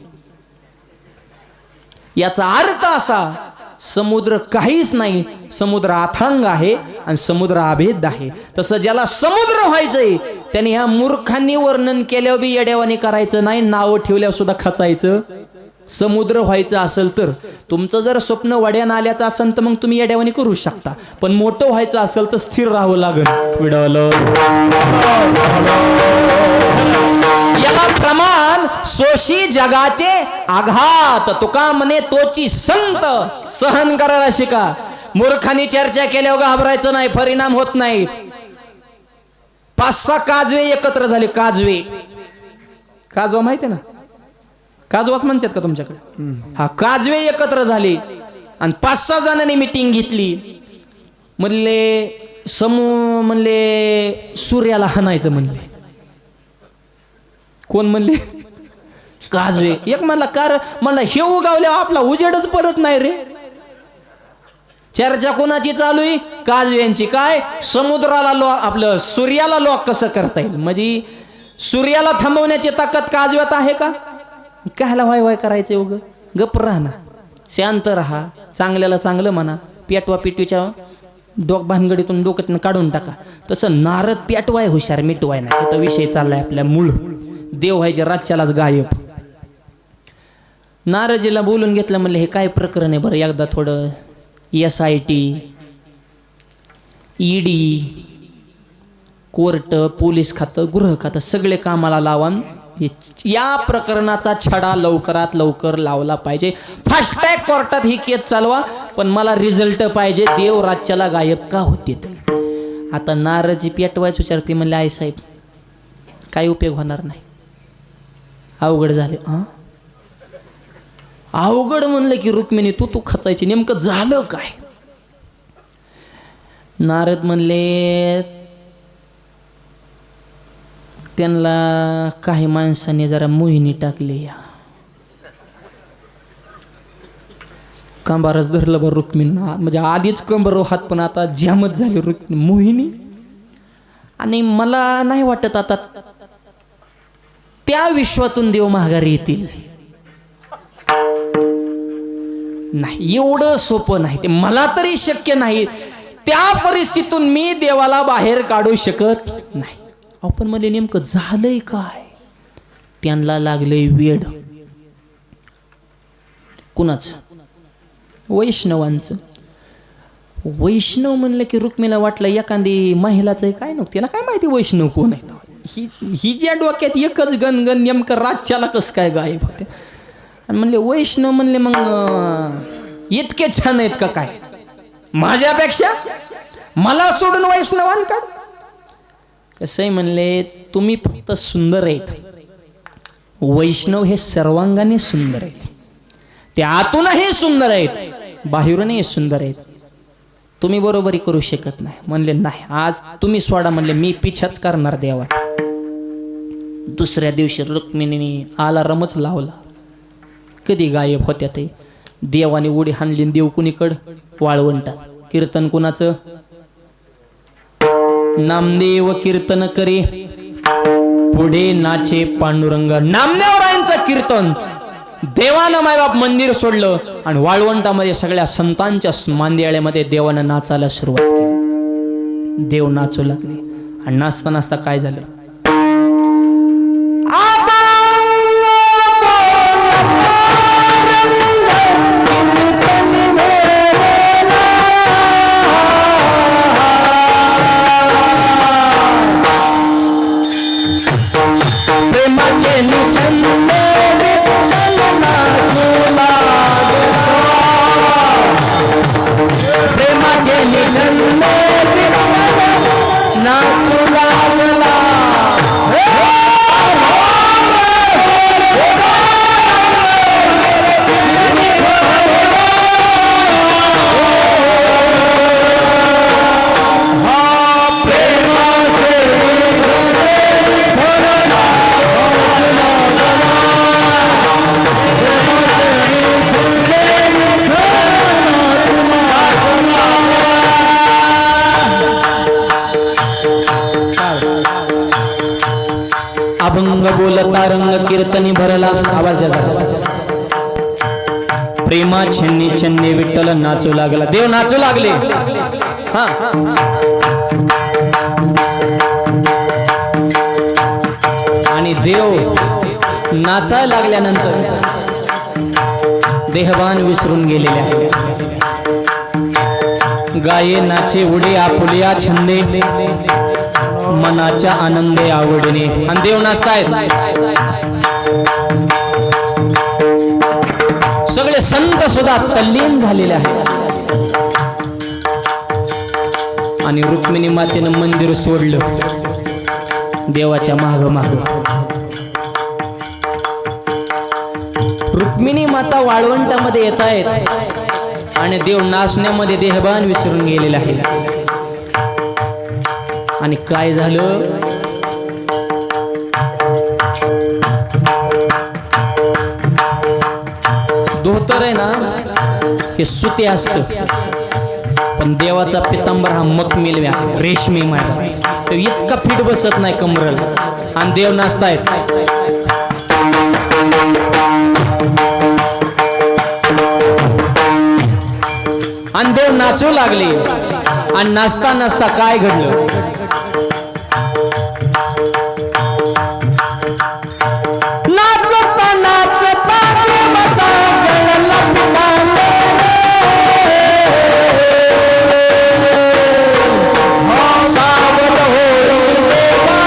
याचा अर्थ असा समुद्र काहीच नाही. समुद्र अथांग आहे आणि समुद्र अभेद आहे. तसं ज्याला समुद्र व्हायचंय त्याने ह्या मूर्खांनी वर्णन केल्यावर बी येड्यावानी करायचं नाही. नावं ठेवल्यावर सुद्धा खचायचं. समुद्र व्हायचं असेल तर तुमचं जर स्वप्न वड्यान आल्याचं असेल तर मग तुम्ही येड्यावानी करू शकता. पण मोठं व्हायचं असेल तर स्थिर राहावं लागेल. याला प्रमाण सोशी जगाचे आघात तुका म्हणे तोची संत सहन करायला शिका. मूर्खांनी चर्चा केल्यावर घाबरायचं नाही. परिणाम होत नाही. 5-6 काजवे एकत्र झाले. काजवा माहिती आहे ना काजवाच म्हणतात का तुमच्याकडे. हा काजवे एकत्र झाले आणि 5-6 जणांनी मीटिंग घेतली. म्हणले म्हणले सूर्याला हाणायचं म्हणले. कोण म्हणले? काजवे. एक म्हणला कार म्हणला हे उगावल्यावर आपला उजेडच परत नाही रे. चर्चा कोणाची चालू आहे? काजव्यांची. काय समुद्राला आपलं सूर्याला लॉक कसं करता येईल, म्हणजे सूर्याला थांबवण्याची ताकद काजव्यात आहे का? कायला वाय वाय करायचं उग? गप्प राहा ना, शांत राहा, चांगल्याला चांगलं म्हणा, पेटवा पिटवीच्या भानगडीतून डोक्यातून काढून टाका. तसं नारद पेटवाय हुशार, मिटवाय नाही. इथं विषय चाललाय आपल्या मूळ देव व्हायचे रातच्यालाच गायब. नारदजीला बोलून घेतलं. म्हणले हे काय प्रकरण आहे बरं, एकदा थोडं SIT, ED, कोर्ट, पोलीस खातं, गृह खातं सगळे कामाला लावा. या प्रकरणाचा छडा लवकरात लवकर लावला पाहिजे. फास्ट ट्रॅक कोर्टात ही केस चालवा, पण मला रिझल्ट पाहिजे. देव रातच्याला गायब का होते? आता नारदजी पेटवायच विचारते. म्हणले आई साहेब काही उपयोग होणार नाही, अवघड झाले. अवघड म्हणलं की रुक्मिणी तू खचायची. नेमकं झालं काय? नारद म्हणले त्यांना काही माणसाने जरा मोहिनी टाकली. या कंबारच धरलं बरं रुक्मिणीनं, म्हणजे आधीच कंबर हात, पण आता जामच झाली रुक्मिणी मोहिनी. आणि मला नाही वाटत आता त्या विश्वातून देव माघारी येतील. नाही, एवढं सोपं नाही ते, मला तरी शक्य नाही. त्या परिस्थितीतून मी देवाला बाहेर काढू शकत नाही. आपण म्हणजे नेमकं झालंय काय? त्यांना लागलंय वेड. कुणाचं? वैष्णवांचं. वैष्णव म्हणलं की रुक्मिणीला वाटलं एखादी महिलाचं काय नव्हतं. त्याला काय माहिती वैष्णव कोण आहे? ही ज्या डोक्यात एकच गणगण नेमकं रातच्याला कसं काय गायब होते. आणि म्हणले वैष्णव. म्हणले मग इतके छान आहेत का काय माझ्यापेक्षा? मला सोडून वैष्णवान का? कसंय म्हणले तुम्ही फक्त सुंदर आहेत, वैष्णव हे सर्वांगाने सुंदर आहेत. ते आतूनही सुंदर आहेत, बाहेरूनही सुंदर आहेत. तुम्ही बरोबरी करू शकत नाही. म्हणले नाही, आज तुम्ही सोडा. म्हणले मी पिछाच करणार देवाचा. दुसऱ्या दिवशी रुक्मिणीने अलार्मच लावला. कधी गायब होत्या ते? देवाने उडी हाणली. देव कुणीकडं? वाळवंटात. कीर्तन कुणाचं? नामदेव कीर्तन करे पुढे नाचे पांडुरंग. नामदेवरायांचं कीर्तन. देवानं मायबाप मंदिर सोडलं आणि वाळवंटामध्ये सगळ्या संतांच्या मांदियाळ्यामध्ये देवानं नाचायला सुरुवात केली. देव नाचू लागले. आणि नाचता नाचता काय झालं? अभंग बोलता रंग कीर्तनी भरला. आवाज द्या. प्रेमा छन्नी छन्नी विठ्ठल नाचू लागला. देव नाचू लागले. हा आणि देव नाचायला लागल्यानंतर देहभान विसरून गेलेले आहे. गाये नाचे उडे आपुलिया छंदे मनाच्या आनंदे आवडणे. आणि देव नाचतायत. सगळे संत सुद्धा तल्लीन झालेले आहेत. आणि रुक्मिणी मातेनं मंदिर सोडलं देवाच्या माग माग. रुक्मिणी माता वाळवंटामध्ये येत आहेत. आणि देव नाचण्यामध्ये देहभान विसरून गेलेला आहे. आणि काय झालं, धोतर आहे ना हे सुते असतं, पण देवाचा पितांबर हा मखमेल रेशमी माया, तो इतका फिट बसत नाही कमरेला. आणि देव नाचतायत. आणि देव नाचू लागले. आणि नाचता नाचता काय घडलं, नाचता नाचता देवाचा गळा पितांबर, सावध होई देवा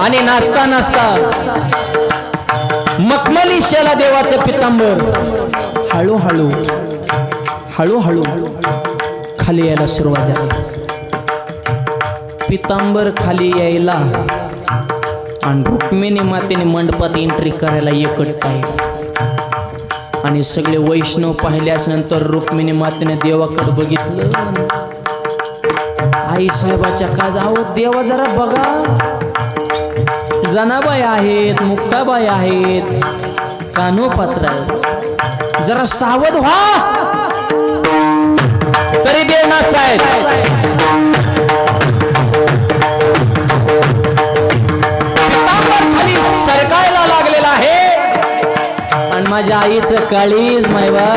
आणि नाचता नाचता मखमली शेला देवाचं पितांबर हळूहळू हळूहळू खाली यायला सुरुवात झाली. पितांबर खाली यायला आणि रुक्मिणी मातेने मंडपात एंट्री करायला एकट आहे. आणि सगळे वैष्णव पाहिल्याच नंतर रुक्मिणी मातेने देवाकडे बघितलं. आई साहेबाच्या का जाऊ, देवा जरा बघा, जनाबाई आहेत, मुक्ताबाई आहेत, कानोपात्र आहेत, जरा सावध व्हा. तरी देव नाचतायत. खाली सरकायला लागलेला आहे. आणि माझ्या आईचं काळीज मायवा.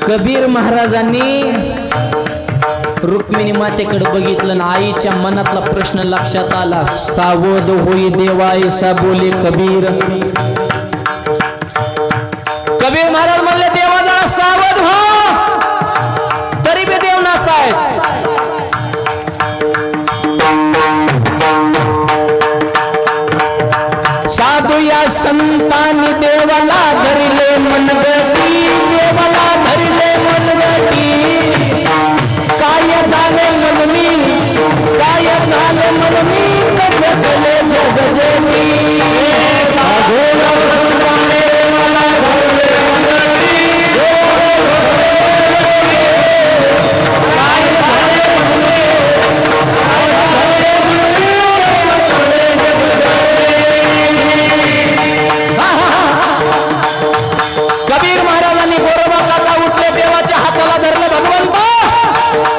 कबीर महाराजांनी रुक्मिणी मातेकडे बघितलं ना, आईच्या मनातला प्रश्न लक्षात आला. सावध होई देवा ऐसा बोले कबीर. कबीर महाराज म्हणले देवा जरा सावध व्हा. तरी बी देव नाचतायत. साधू या संतांनी देवाला धरले मनगटी, देवाला धरले मनगटी. काय झाले मनमी, काय झाले मनमी, जगले जगजनी. कबीर महाराजांनी गोरोबा काका उठले, देवाच्या हाताला धरले. भगवंत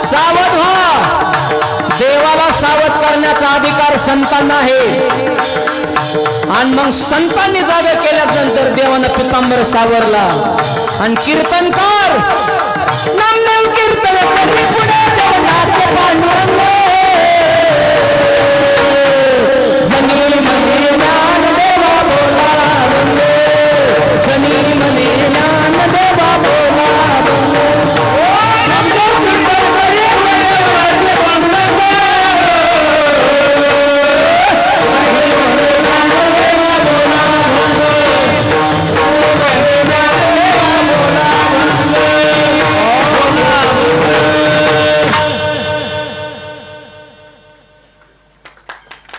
सावध व्हा. देवाला सावध करण्याचा अधिकार संतांना आहे. आणि मग संतांनी जागा केल्यानंतर देवानं पितांबर सावरला. आणि कीर्तनकार नामदेव कीर्तन करी पुढे देवनाथ पांडुरंग. जनी मने ज्ञान देवा बोला रंग, जनी मने ज्ञान देवा बोला रंग. नामदेव कीर्तन करी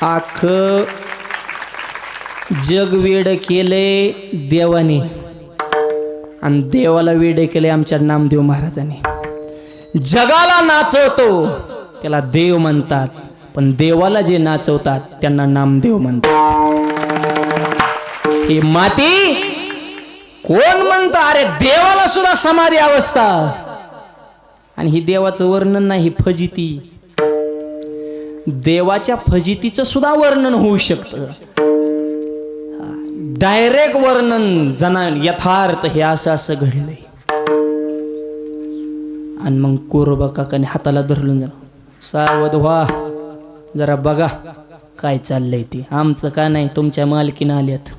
आख जग वेड केले देवाने आणि देवाला वेड केले आमच्या नामदेव महाराजांनी. जगाला नाचवतो त्याला देव म्हणतात, पण देवाला जे नाचवतात त्यांना नामदेव म्हणतात. ही माती कोण म्हणतं, अरे देवाला सुद्धा समाधी अवस्था. आणि ही देवाचं वर्णन नाही, ही फजिती. देवाच्या फजितीचं सुद्धा वर्णन होऊ शकतं. डायरेक्ट वर्णन जना यथार्थ हे असं असं घडलंय. आणि मग गोरोबा काकाने हाताला धरलून जा, सावध व्हा, जरा बघा काय चाललंय ते. आमचं का नाही, तुमच्या मालकीनं आल्यात.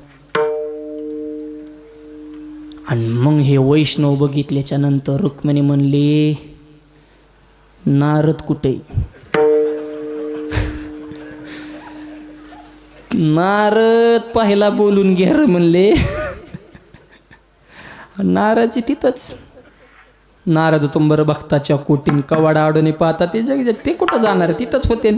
आणि मग हे वैष्णव बघितल्याच्या नंतर रुक्मिणी म्हणली नारद कुठे? नारद पाहिला बोलून घ्या रे म्हणले. नारदची तिथंच. नारद तुंबर भक्ताच्या कोटीन कवाडा आडून पाहता ते जग ते कुठं जाणार तिथंच होते.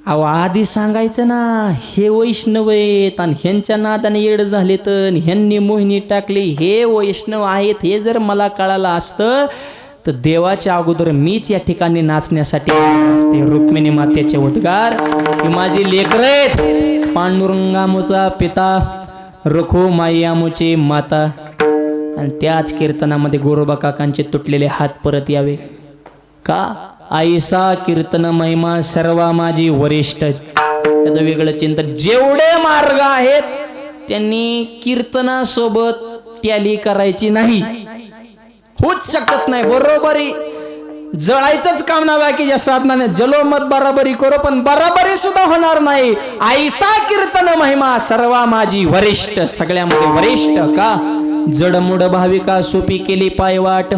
अहो आधी सांगायचं ना हे वैष्णव आहेत आणि ह्यांच्या नादाने येड झाले तर ह्यांनी मोहिनी टाकली हे वैष्णव आहेत हे जर मला कळालं असतं तर देवाच्या अगोदर मीच या ठिकाणी नाचण्यासाठी असते. रुक्मिणी मातेचे उद्गार ही माझी लेकरं आहेत. पांडुरंगामुचा पिता रखो मायामुची माता. आणि त्याच कीर्तनामध्ये गोरोबा काकांचे तुटलेले हात परत यावे का? आईसा कीर्तन महिमा सर्व माझी वरिष्ठ. त्याचं वेगळं चिंतन. जेवढे मार्ग आहेत त्यांनी कीर्तनासोबत टॅली करायची नाही. होच शकत नाही. बरोबरी जळायचंच काम ना बाकीच्या साधनाने जलो मत बराबरी करो पण बराबरी सुद्धा होणार नाही. आईसा कीर्तन महिमा सर्व माझी वरिष्ठ. सगळ्यामध्ये वरिष्ठ का? जडमुड भाविका सोपी केली पायवाट.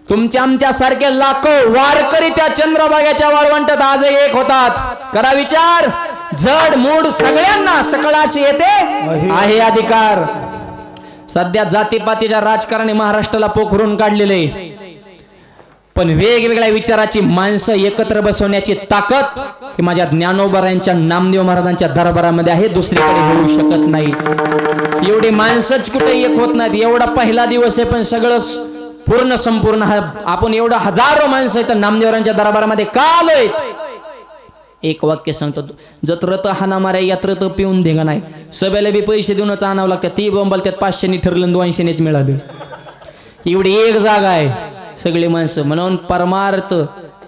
तुमच्या आमच्या सारखे लाखो वारकरी त्या चंद्रभागेच्या वाळवंटात आज एक होतात. करा विचार. जड मूड सगळ्यांना सकळाशी येते आहे अधिकार. सध्या जातीपातीच्या राजकारणी महाराष्ट्राला पोखरून काढलेले पण वेगवेगळ्या विचाराची माणसं एकत्र बसवण्याची ताकद ही माझ्या ज्ञानोबरायांच्या नामदेव महाराजांच्या दरबारामध्ये आहे. दुसरीकडे होऊ शकत नाही. एवढी माणसंच कुठे एक होत नाहीत. एवढा पहिला दिवस आहे पण सगळं पूर्ण संपूर्ण आपण एवढं हजारो माणसं आहेत नामदेवरांच्या दरबारामध्ये का आलोय? एक वाक्य सांगतो. जत्रत हाना मारे यात्रत पिऊन देगा नाही. सभेला बी पैसे देऊनच आणावं लागतात. ती बोंबाल त्यात 500 ठरलं 200 मिळालं. एवढी एक जागा आहे सगळे माणसं. म्हणून परमार्थ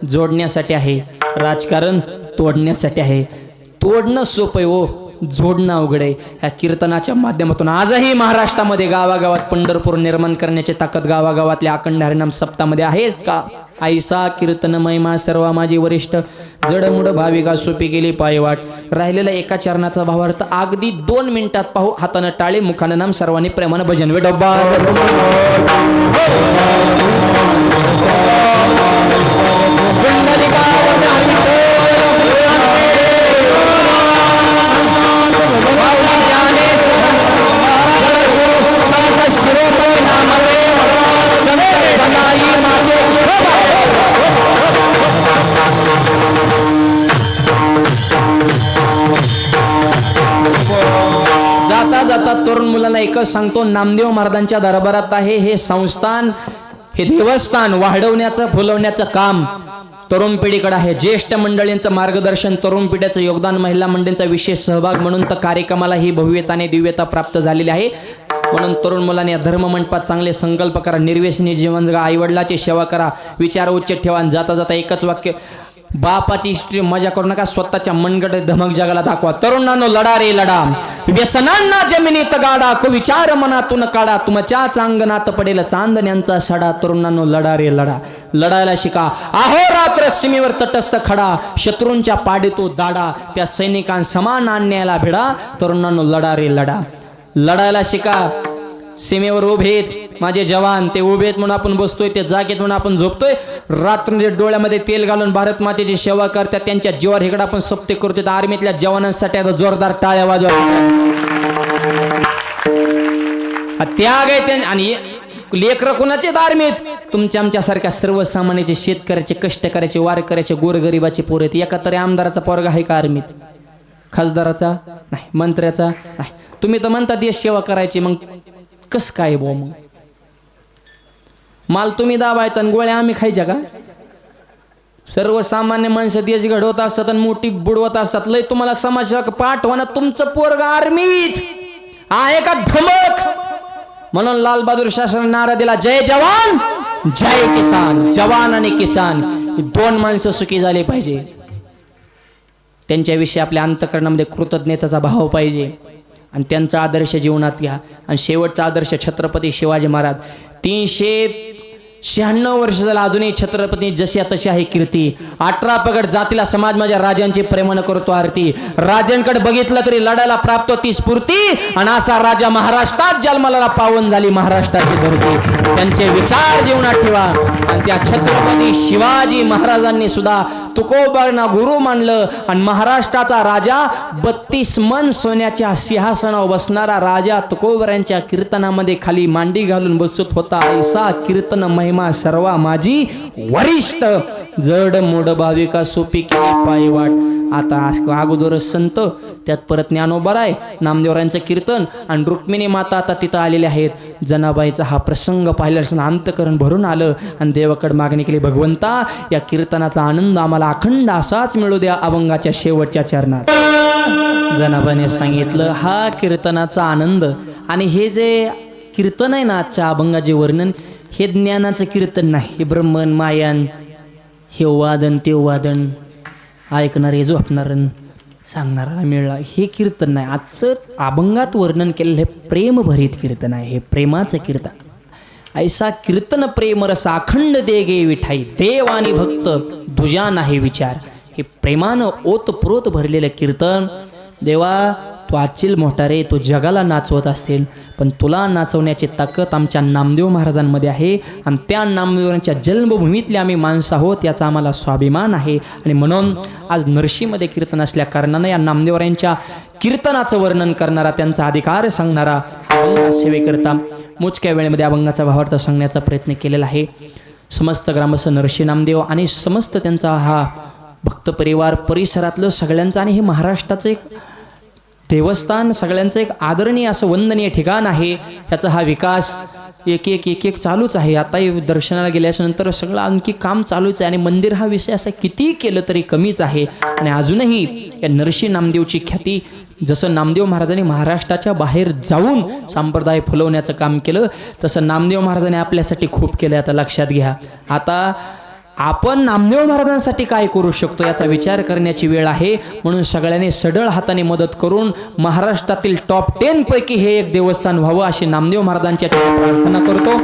जोडण्यासाठी आहे. राजकारण तोडण्यासाठी आहे. तोडणं सोपं आहे हो जोडणं अवघड आहे. ह्या कीर्तनाच्या माध्यमातून आजही महाराष्ट्रामध्ये गावागावात पंढरपूर निर्माण करण्याची ताकद गावागावातल्या अखंड हरिनाम सप्तामध्ये आहे का? आईसा कीर्तन महिमा सर्व माझी वरिष्ठ. जडमुड भाविका सोपी गेली पायवाट. राहिलेला एका चरणाचा भावार्थ अगदी 2 मिनिटात पाहू. हातानं टाळे मुखानं नाम सर्वांनी प्रेमानं भजन वे डब्बा. जाता जाता तरुण मुलांना एकच सांगतो. नामदेव महाराजांच्या दरबारात आहे हे संस्थान हे देवस्थान वाढवण्याचं फुलवण्याचं काम तरुण पिढीकडे आहे. ज्येष्ठ मंडळींचं मार्गदर्शन तरुण पिढीचं योगदान महिला मंडळींचा विशेष सहभाग म्हणून तर कार्यक्रमाला ही भव्यता आणि दिव्यता प्राप्त झालेली आहे. म्हणून तरुण मुलांनी या धर्ममंडपात चांगले संकल्प करा. निर्व्यसनी जीवन जगा. आईवडिलाची सेवा करा. विचार उच्च ठेवा. जाता जाता एकच वाक्य. बापाची मजा करू नका. स्वतःच्या मनगट धमक जगाला दाखवा. तरुणांनो लढा रे लढा. व्यसनांना जमिनीत गाडा. विचार मनातून काढा. तुमच्या चांगणात पडेल चांदण्यांचा सडा. तरुणांनो लढा रे लढा. लढायला शिका. अहोरात्र सीमेवर तटस्थ खडा. शत्रूंच्या पाडी तो दाडा. त्या सैनिकांसमान अन्यायाला भिडा. तरुणांनो लढा रे लढा. लढायला शिका. सीमेवर उभेत माझे जवान. ते उभेत म्हणून आपण बसतोय. ते जागेत म्हणून आपण झोपतोय. रात्र डोळ्यामध्ये तेल घालून भारत मातेची सेवा करतात. त्यांच्या जीवावर इकडे आपण सप्ते करतोय. आर्मीतल्या जवानांसाठी आता जोरदार टाळ्या वाजवा. त्याग आहे. आणि लेकरं कुणाचे आर्मीत? तुमच्या आमच्यासारख्या सर्वसामान्याचे शेतकऱ्याचे कष्टकऱ्याचे वारकऱ्याचे गोरगरिबाचे पोर आहेत. एका तरी आमदाराचा पोरगा आहे का आर्मीत? खासदाराचा नाही. मंत्र्याचा नाही. तुम्ही तर म्हणता देश सेवा करायची. मग कस काय बो? मग माल तुम्ही दाबायचा आणि गोळ्या आम्ही खायच्या का? सर्वसामान्य माणसं देश घडवत असतात आणि मोठी बुडवत असतात. लय तुम्हाला समाज पाठवणं. तुमचं पोरग आर्मीत आहे का धमक? म्हणून लाल बहादूर शास्त्रींनी नारा दिला. जय जवान जय किसान. जवान आणि किसान ही 2 माणसं सुखी झाले पाहिजे. त्यांच्याविषयी आपल्या अंतःकरणामध्ये कृतज्ञतेचा भाव पाहिजे आणि त्यांचा आदर्श जीवनात घ्या. आणि शेवटचा आदर्श छत्रपती शिवाजी महाराज. 300 96 वर्ष झालं अजूनही छत्रपती जशी तशी आहे कीर्ती. 18 पगड जातीला समाज माझ्या राजांची प्रेमानं करतो आरती. राजांकडे बघितलं तरी लढायला प्राप्त होती स्फूर्ती. आणि असा राजा महाराष्ट्रात जन्माला पावन झाली महाराष्ट्राची धरती. त्यांचे विचार जीवनात ठेवा. आणि त्या छत्रपती शिवाजी महाराजांनी सुद्धा तुकोबांना गुरु मानलं. आणि महाराष्ट्राचा राजा 32 मन सोन्याच्या सिंहासनावर बसणारा राजा तुकोबरांच्या कीर्तनामध्ये खाली मांडी घालून बसत होता. ऐसा कीर्तन महिमा सर्वा माझी वरिष्ठ. जड मोड भाविका सोपी केली पायी वाट. आता अगोदर संत त्यात परत ज्ञानोबाराय नामदेवरांचं कीर्तन आणि रुक्मिणी माता आता तिथं आलेले आहेत. जनाबाईचा हा प्रसंग पाहिल्यापासून अंतकरण भरून आलं आणि देवाकडे मागणी केली, भगवंता या कीर्तनाचा आनंद आम्हाला अखंड असाच मिळू द्या अभंगाच्या शेवटच्या चरणात. जनाबाईने सांगितलं हा कीर्तनाचा आनंद आणि हे जे कीर्तन आहे ना आजच्या अभंगाचे वर्णन हे ज्ञानाचं कीर्तन नाही. हे ब्रह्मन मायन हे वादन ते वादन ऐकणारे झोपणार सांगणारा मिळला हे कीर्तन नाही. आजचं अभंगात वर्णन केलेलं हे प्रेमभरीत कीर्तन आहे. हे प्रेमाचं कीर्तन. ऐसा कीर्तन प्रेम रस अखंड दे गे विठाई. देव आणि भक्त दुजा नाही विचार. हे प्रेमानं ओतप्रोत भरलेलं कीर्तन. देवा तू आजचील मोठा रे, तू जगाला नाचवत असतील पण तुला नाचवण्याची ताकद आमच्या नामदेव महाराजांमध्ये आहे. आणि त्या नामदेवांच्या जन्मभूमीतले आम्ही माणसं आहोत याचा आम्हाला स्वाभिमान आहे. आणि म्हणून आज नरशीमध्ये कीर्तन असल्या कारणानं या नामदेवरांच्या कीर्तनाचं वर्णन करणारा त्यांचा अधिकार सांगणारा अभंग सेवेकरता मोजक्या वेळेमध्ये अभंगाचा भावार्थ सांगण्याचा प्रयत्न केलेला आहे. समस्त ग्रामस्थ नरशी नामदेव आणि समस्त त्यांचा हा भक्त परिवार परिसरातलं सगळ्यांचं आणि हे महाराष्ट्राचं एक देवस्थान सगळ्यांचं एक आदरणीय असं वंदनीय ठिकाण आहे. ह्याचा हा विकास एक एक चालूच आहे. आताही दर्शनाला गेल्यानंतर सगळं आणखी काम चालूच आहे. आणि मंदिर हा विषय असा किती केलं तरी कमीच आहे. आणि अजूनही या नरशी नामदेवची ख्याती जसं नामदेव महाराजांनी महाराष्ट्राच्या बाहेर जाऊन संप्रदाय फुलवण्याचं काम केलं तसं नामदेव महाराजांनी आपल्यासाठी खूप केलं. आता लक्षात घ्या. आता आपण नामदेव महाराजांसाठी काय करू शकतो याचा विचार करण्याची वेळ आहे. म्हणून सगळ्यांनी सढळ हाताने मदत करून महाराष्ट्रातील टॉप 10 पैकी हे एक देवस्थान व्हावं अशी नामदेव महाराजांच्या प्रार्थना करतो.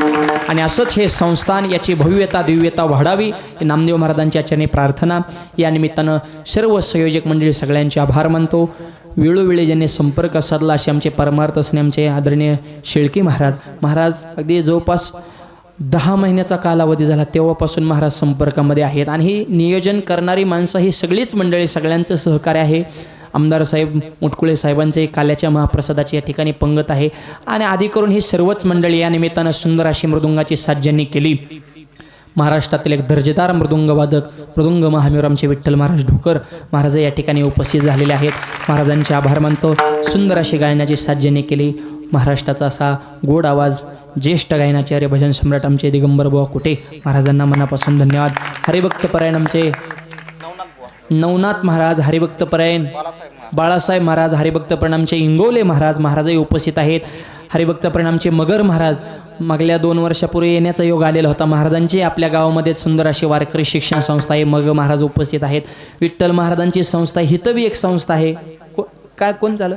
आणि असंच हे संस्थान याची भव्यता दिव्यता वाढावी हे नामदेव महाराजांच्या चरणी प्रार्थना. या निमित्तानं सर्व संयोजक मंडळी सगळ्यांचे आभार मानतो. वेळोवेळी ज्यांनी संपर्क साधला असे आमचे परमार्थ असणे आमचे आदरणीय शेळके महाराज अगदी जवळपास 10 महिन्याचा कालावधी झाला तेव्हापासून महाराज संपर्कामध्ये आहेत. आणि ही नियोजन करणारी माणसं ही सगळीच मंडळी सगळ्यांचं सहकार्य आहे. आमदार साहेब मुटकुळे साहेबांचे काल्याच्या महाप्रसादाची या ठिकाणी पंगत आहे. आणि आधी करून ही सर्वच मंडळी या निमित्तानं सुंदर अशी मृदुंगाची साथ ज्यांनी केली. महाराष्ट्रातील एक दर्जेदार मृदुंगवादक मृदुंग महामेर आमचे विठ्ठल महाराज ढोकर महाराज या ठिकाणी उपस्थित झालेले आहेत. महाराजांचे आभार मानतो. सुंदर अशी गायनाची साथ ज्यांनी केली. महाराष्ट्राचा असा गोड आवाज ज्येष्ठ गायनाचार्य भजन सम्राट आमचे दिगंबर बुवा कुटे महाराजांना मनापासून धन्यवाद. हरिभक्त परायण आमचे नवनाथ महाराज हरिभक्त परायण बाळासाहेब महाराज हरिभक्त परायण आमचे इंगोले महाराजही उपस्थित आहेत. हरिभक्त परायण आमचे मगर महाराज मागल्या 2 वर्षापूर्वी येण्याचा योग आलेला होता. महाराजांची आपल्या गावामध्ये सुंदर अशी वारकरी शिक्षण संस्था आहे. मग महाराज उपस्थित आहेत. विठ्ठल महाराजांची संस्था हिथं बी एक संस्था आहे. काय कोण झालं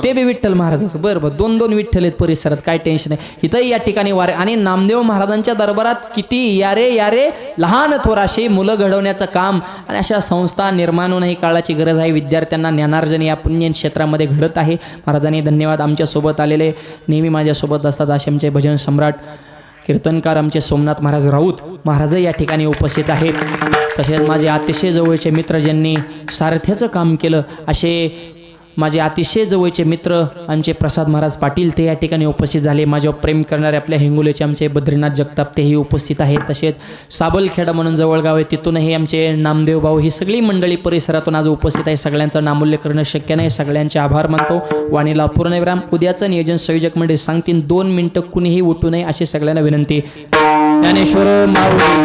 ते बी विठ्ठल महाराजाचं. बरं 2 विठ्ठल आहेत परिसरात काय टेन्शन नाही. इथंही या ठिकाणी वारे आणि नामदेव महाराजांच्या दरबारात किती यारे लहान थोराशी मुलं घडवण्याचं काम आणि अशा संस्था निर्माण होणं ही काळाची गरज आहे. विद्यार्थ्यांना ज्ञानार्जन या पुण्य क्षेत्रामध्ये घडत आहे. महाराजांनी धन्यवाद. आमच्यासोबत आलेले नेहमी माझ्यासोबत असतात असे आमचे भजन सम्राट कीर्तनकार आमचे सोमनाथ महाराज राऊत महाराजही या ठिकाणी उपस्थित आहेत. तसेच माझे अतिशय जवळचे मित्र ज्यांनी सारथ्याचं काम केलं असे माझे अतिशय जवळचे मित्र आमचे प्रसाद महाराज पाटील ते या ठिकाणी उपस्थित झाले. माझ्यावर प्रेम करणारे आपल्या हिंगोलीचे आमचे बद्रीनाथ जगताप तेही उपस्थित आहेत. तसेच साबलखेडा म्हणून जवळगाव आहे तिथूनही आमचे नामदेव भाऊ ही सगळी मंडळी परिसरातून आज उपस्थित आहे. सगळ्यांचं नामोल्लेख करणं शक्य नाही. सगळ्यांचे आभार मानतो. वाणीला पूर्णविराम. उद्याचं नियोजन संयोजक मंडळी सांगतील 2 मिनिटं कुणीही उठू नये अशी सगळ्यांना विनंती. ज्ञानेश्वर माऊली